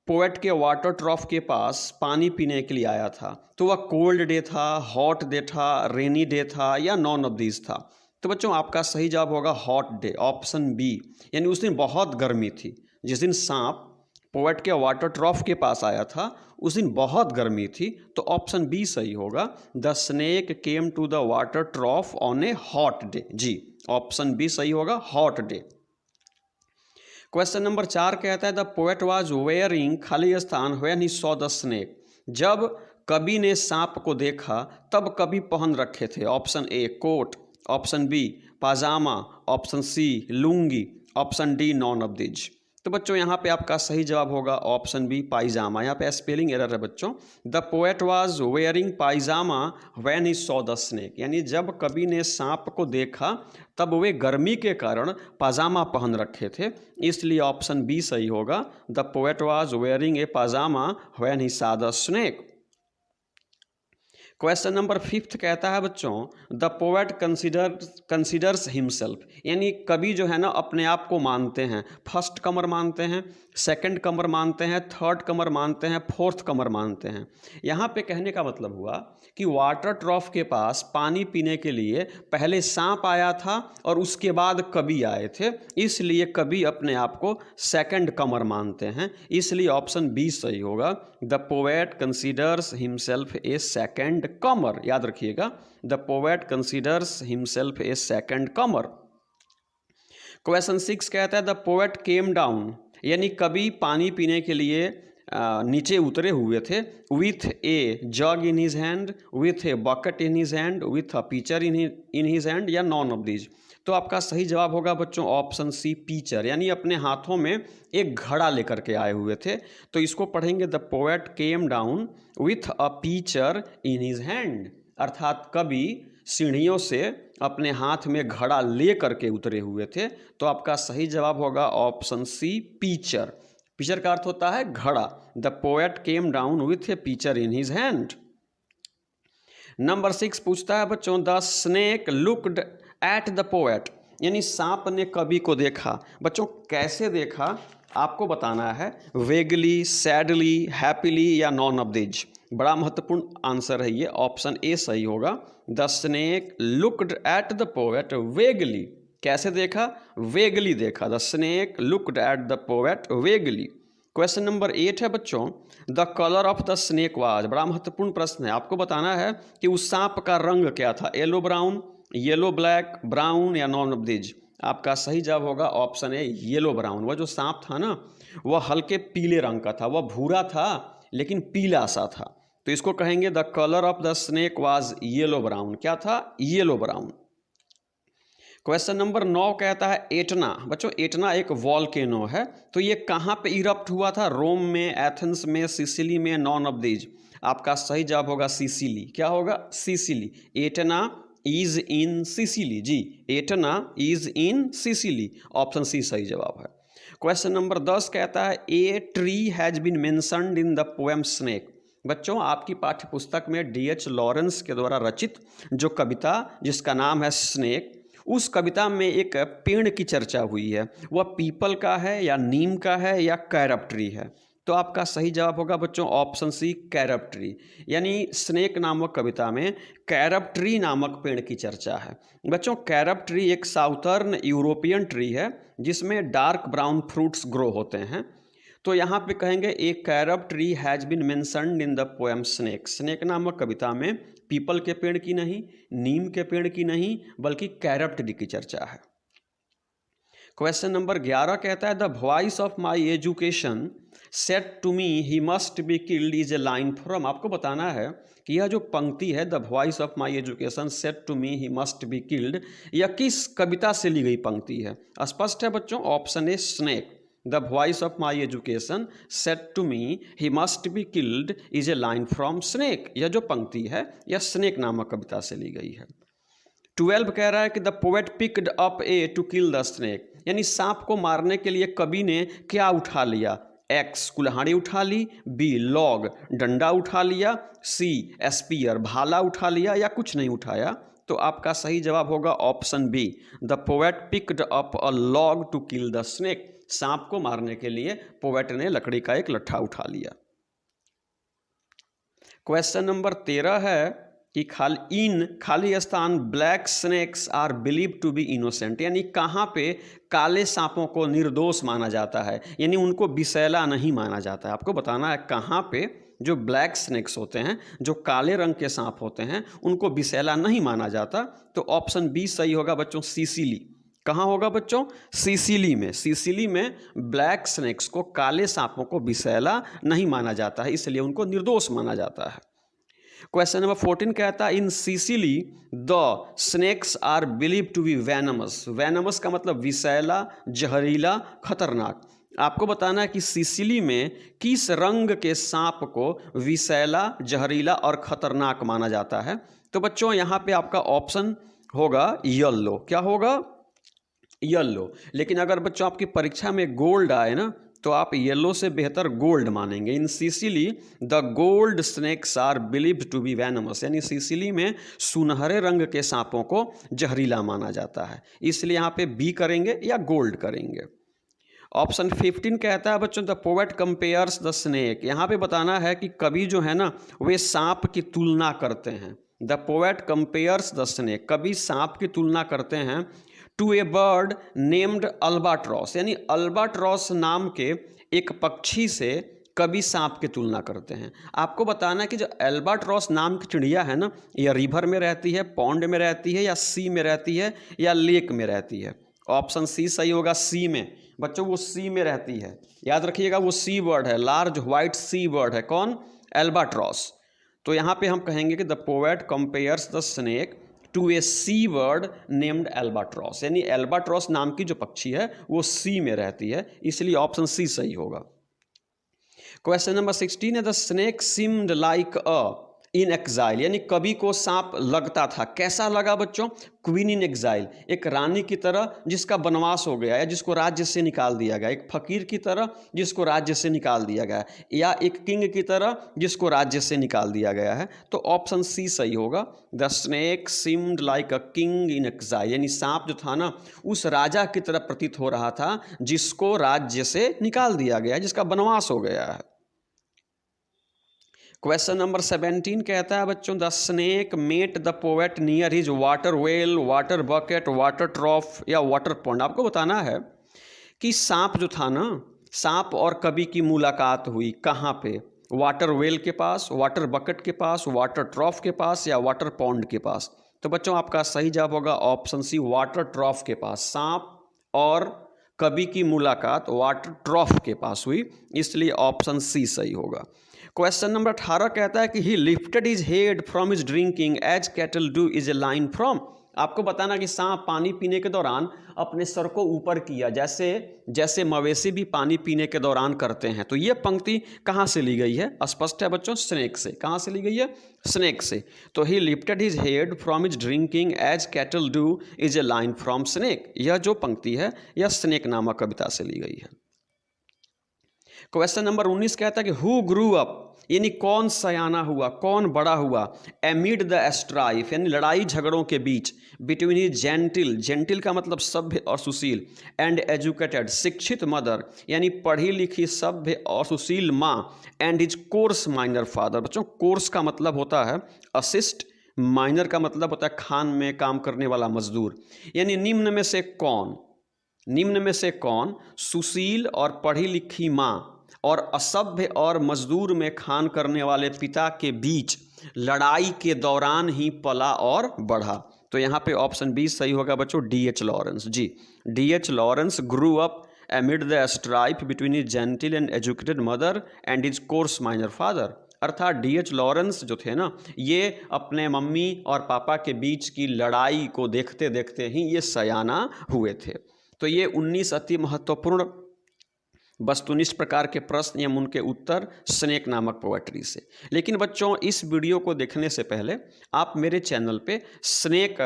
पोएट के वाटर ट्रॉफ के पास पानी पीने के लिए आया था, तो वह कोल्ड डे था, हॉट डे था, रेनी डे था या नॉन ऑफ दीज था? तो बच्चों आपका सही जवाब होगा हॉट डे, ऑप्शन बी। यानी उस दिन बहुत गर्मी थी, जिस दिन सांप पोएट के वाटर ट्रॉफ के पास आया था उस दिन बहुत गर्मी थी, तो ऑप्शन बी सही होगा। The snake came to the water trough on a hot day. जी, ऑप्शन बी सही होगा, हॉट डे। क्वेश्चन नंबर 4 कहता है द पोएट वाज वेयरिंग खाली स्थान when he saw the snake. जब कवि ने सांप को देखा तब कवि पहन रखे थे? Option A coat, option B pyjama, option C lungi, option D none of these. तो बच्चों यहाँ पे आपका सही जवाब होगा ऑप्शन बी पायजामा। यहाँ पे स्पेलिंग एरर है बच्चों। The poet was wearing pyjama when he saw the snake, यानी जब कवि ने सांप को देखा तब वे गर्मी के कारण पाजामा पहन रखे थे, इसलिए ऑप्शन बी सही होगा। The poet was wearing a pyjama when he saw the snake. Question number 5 कहता है बच्चों द पोएट कंसिडर्स हिमसेल्फ, यानी कवि जो है ना अपने आप को मानते हैं, फर्स्ट कमर मानते हैं, सेकंड कमर मानते हैं, थर्ड कमर मानते हैं, फोर्थ कमर मानते हैं। यहाँ पे कहने का मतलब हुआ कि वाटर ट्रॉफ के पास पानी पीने के लिए पहले सांप आया था और उसके बाद कवि आए थे, इसलिए कवि अपने आप को सेकंड कमर मानते हैं, इसलिए ऑप्शन बी सही होगा। The poet considers himself a second comer, याद रखिएगा, the poet considers himself a second comer. Question 6 कहता है द पोएट केम डाउन, यानी कवि पानी पीने के लिए नीचे उतरे हुए थे, with A jug in his hand, with a bucket in his hand, with a pitcher in his hand, या नॉन ऑफ दीज। तो आपका सही जवाब होगा बच्चों ऑप्शन सी, पीचर, यानी अपने हाथों में एक घड़ा लेकर के आए हुए थे। तो इसको पढ़ेंगे the poet came down with a pitcher in his hand, अर्थात कवि सीढ़ियों से अपने हाथ में घड़ा ले करके उतरे हुए थे। तो आपका सही जवाब होगा ऑप्शन सी, पीचर। पीचर का अर्थ होता है घड़ा। The poet came down with A pitcher in his hand. Number 6 पूछता है बच्चों, the snake looked at the poet, यानी सांप ने कवि को देखा। बच्चों कैसे देखा आपको बताना है, वेगली, सैडली, हैप्पीली, या नॉन ऑफ दीज। बड़ा महत्वपूर्ण आंसर है ये, ऑप्शन ए सही होगा। The snake looked at the poet vaguely, कैसे देखा, वेगली देखा। The snake looked at the poet vaguely. Question number 8 है बच्चों, the colour of the snake was, बड़ा महत्वपूर्ण प्रश्न है, आपको बताना है कि उस सांप का रंग क्या था, yellow brown, yellow black, brown, या नॉन ऑफ दीज। आपका सही जवाब होगा ऑप्शन ए, येलो ब्राउन। वह जो सांप था ना, वह हल्के पीले रंग का था, वह भूरा था लेकिन पीला सा था। तो इसको कहेंगे the colour of the snake was yellow brown. क्या था, येलो ब्राउन। क्वेश्चन नंबर 9 कहता है एटना। बच्चों एटना एक वॉल्केनो है, तो ये कहाँ पे इरप्ट हुआ था, रोम में, एथेंस में, सिसिली में, नॉन ऑफ दीज। आपका सही जवाब होगा सिसिली। क्या होगा, Sicily. Etna is in Sicily, जी Etna is in Sicily, option C सही जवाब है। क्वेश्चन नंबर 10 कहता है a tree has been mentioned in the poem snake. बच्चों आपकी पाठ्य पुस्तक में D.H. लॉरेंस के द्वारा रचित जो कविता जिसका नाम है स्नेक, उस कविता में एक पेड़ की चर्चा हुई है, वह पीपल का है या नीम का है या कैरब ट्री है। तो आपका सही जवाब होगा बच्चों ऑप्शन सी, कैरब ट्री। यानी स्नेक नामक कविता में कैरब ट्री नामक पेड़ की चर्चा है। बच्चों कैरब ट्री एक साउथर्न यूरोपियन ट्री है जिसमें डार्क ब्राउन फ्रूट्स ग्रो होते हैं। तो यहाँ पे कहेंगे a carob tree has been mentioned in the poem snake. Snake नामक कविता में पीपल के पेड़ की नहीं, नीम के पेड़ की नहीं, बल्कि कैरब ट्री की चर्चा है। क्वेश्चन नंबर 11 कहता है the voice of my education said to me he must be killed is a line from. आपको बताना है कि यह जो पंक्ति है the voice of my education said to me he must be killed, यह किस कविता से ली गई पंक्ति है। स्पष्ट है बच्चों, option A snake. The voice of my education said to me he must be killed is a line from snake. यह जो पंक्ति है यह स्नेक नामक कविता से ली गई है। 12 कह रहा है कि the poet picked up a to kill the snake, यानी सांप को मारने के लिए कवि ने क्या उठा लिया, एक्स कुल्हाड़ी उठा ली, बी लॉग डंडा उठा लिया, सी स्पीयर भाला उठा लिया, या कुछ नहीं उठाया। तो आपका सही जवाब होगा option B, the poet picked up a log to kill the snake. सांप को मारने के लिए पोएट ने लकड़ी का एक लट्ठा उठा लिया। क्वेश्चन नंबर 13 है कि खाली स्थान black snakes are believe to be innocent, यानी कहाँ पे काले सांपों को निर्दोष माना जाता है, यानी उनको विषैला नहीं माना जाता है। आपको बताना है कहाँ पे जो ब्लैक स्नेक्स होते हैं, जो काले रंग के सांप होते हैं, उनको विषैला नहीं माना जाता। तो ऑप्शन बी सही होगा बच्चों, सिसिली। कहाँ होगा बच्चों, सिसिली में। सिसिली में ब्लैक स्नेक्स को, काले सांपों को विषैला नहीं माना जाता है, इसलिए उनको निर्दोष माना जाता है। क्वेश्चन नंबर 14 कहता है in Sicily the snakes are believe to be venomous. Venomous का मतलब विषैला, जहरीला, खतरनाक। आपको बताना है कि सिसिली में किस रंग के सांप को विषैला, जहरीला और खतरनाक माना जाता है। तो बच्चों यहाँ पे आपका ऑप्शन होगा येलो। क्या होगा, येलो। लेकिन अगर बच्चों आपकी परीक्षा में गोल्ड आए ना, तो आप येलो से बेहतर गोल्ड मानेंगे। In Sicily the gold snakes are believe to be venomous, यानी सिसिली में सुनहरे रंग के सांपों को जहरीला माना जाता है, इसलिए यहाँ पे बी करेंगे या गोल्ड करेंगे। ऑप्शन 15 कहता है बच्चों the poet compares the snake. यहाँ पे बताना है कि कवि जो है ना वे सांप की तुलना करते हैं। The poet compares the snake, कवि सांप की तुलना करते हैं to a bird named albatross, यानी अल्बाट्रॉस नाम के एक पक्षी से कवि सांप की तुलना करते हैं। आपको बताना है कि जो अल्बाट्रॉस नाम की चिड़िया है ना, यह रिवर में रहती है, पॉन्ड में रहती है, या सी में रहती है, या लेक में रहती है। ऑप्शन सी सही होगा, सी में। बच्चों वो सी में रहती है, याद रखिएगा वो सी बर्ड है, लार्ज व्हाइट सी बर्ड है। कौन? एल्बाट्रॉस। तो यहाँ पे हम कहेंगे कि the poet compares the snake to a sea bird named albatross, यानी एल्बाट्रॉस नाम की जो पक्षी है वो सी में रहती है, इसलिए ऑप्शन सी सही होगा। क्वेश्चन नंबर 16 है the snake seemed like a in exile, यानी कवि को सांप लगता था। कैसा लगा बच्चों? क्वीन इन एक्साइल, एक रानी की तरह जिसका वनवास हो गया है, जिसको राज्य से निकाल दिया गया, एक फकीर की तरह जिसको राज्य से निकाल दिया गया, या एक किंग की तरह जिसको राज्य से निकाल दिया गया है। तो ऑप्शन सी सही होगा। The snake seemed like a king in exile, यानी सांप जो था ना उस राजा की तरह प्रतीत हो रहा था जिसको राज्य से निकाल दिया गया, जिसका वनवास हो गया है। क्वेश्चन नंबर 17 कहता है बच्चों the snake met the poet near his water well, water bucket, water trough या वाटर पॉन्ड। आपको बताना है कि सांप जो था ना, सांप और कवि की मुलाकात हुई कहाँ पे? वाटर वेल के पास, वाटर बकेट के पास, वाटर ट्रॉफ के पास या वाटर पॉन्ड के पास। तो बच्चों आपका सही जवाब होगा ऑप्शन सी, वाटर ट्रॉफ के पास। सांप और कवि की मुलाकात वाटर ट्रॉफ के पास हुई, इसलिए ऑप्शन सी सही होगा। क्वेश्चन नंबर 18 कहता है कि he lifted his head from his drinking as cattle do is a line from. आपको बताना कि सांप पानी पीने के दौरान अपने सर को ऊपर किया, जैसे जैसे मवेशी भी पानी पीने के दौरान करते हैं। तो ये पंक्ति कहाँ से ली गई है? स्पष्ट है बच्चों, स्नेक से। कहाँ से ली गई है? स्नेक से। तो he lifted his head from his drinking as cattle do is a line from snake, यह जो पंक्ति है यह स्नेक नामक कविता से ली गई है। क्वेश्चन नंबर 19 कहता है कि हु ग्रू अप, यानी कौन सयाना हुआ, कौन बड़ा हुआ, एमिड द स्ट्राइफ, यानी लड़ाई झगड़ों के बीच, बिटवीन हिज जेंटिल, जेंटिल का मतलब सभ्य और सुशील, एंड एजुकेटेड, शिक्षित मदर, यानी पढ़ी लिखी सभ्य और सुशील माँ, and his coarse miner father. बच्चों कोर्स का मतलब होता है असिस्ट, माइनर का मतलब होता है खान में काम करने वाला मजदूर। यानी निम्न में से कौन, निम्न में से कौन सुशील और पढ़ी लिखी माँ और असभ्य और मजदूर में खान करने वाले पिता के बीच लड़ाई के दौरान ही पला और बढ़ा? तो यहाँ पे ऑप्शन बी सही होगा बच्चों, डी.एच. लॉरेंस। जी, D H. Lawrence grew up amid the strife between his gentle and educated mother and his coarse miner father. अर्थात डी.एच. लॉरेंस जो थे ना, ये अपने मम्मी और पापा के बीच की लड़ाई को देखते देखते ही ये सयाना हुए थे। तो ये 19 अति महत्वपूर्ण वस्तुनिष्ठ प्रकार के प्रश्न एवं उनके उत्तर स्नेक नामक पोएट्री से। लेकिन बच्चों इस वीडियो को देखने से पहले आप मेरे चैनल पे स्नेक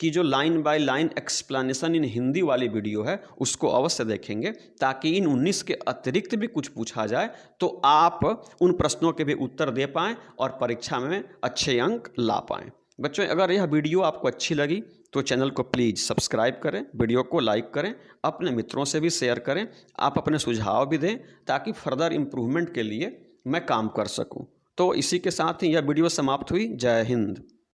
की जो line by line explanation in Hindi वाली वीडियो है उसको अवश्य देखेंगे, ताकि इन 19 के अतिरिक्त भी कुछ पूछा जाए तो आप उन प्रश्नों के भी उत्तर दे पाएँ और परीक्षा में अच्छे अंक ला पाएँ। बच्चों अगर यह वीडियो आपको अच्छी लगी तो चैनल को प्लीज़ सब्सक्राइब करें, वीडियो को लाइक करें, अपने मित्रों से भी शेयर करें, आप अपने सुझाव भी दें ताकि फर्दर इम्प्रूवमेंट के लिए मैं काम कर सकूं। तो इसी के साथ ही यह वीडियो समाप्त हुई। जय हिंद।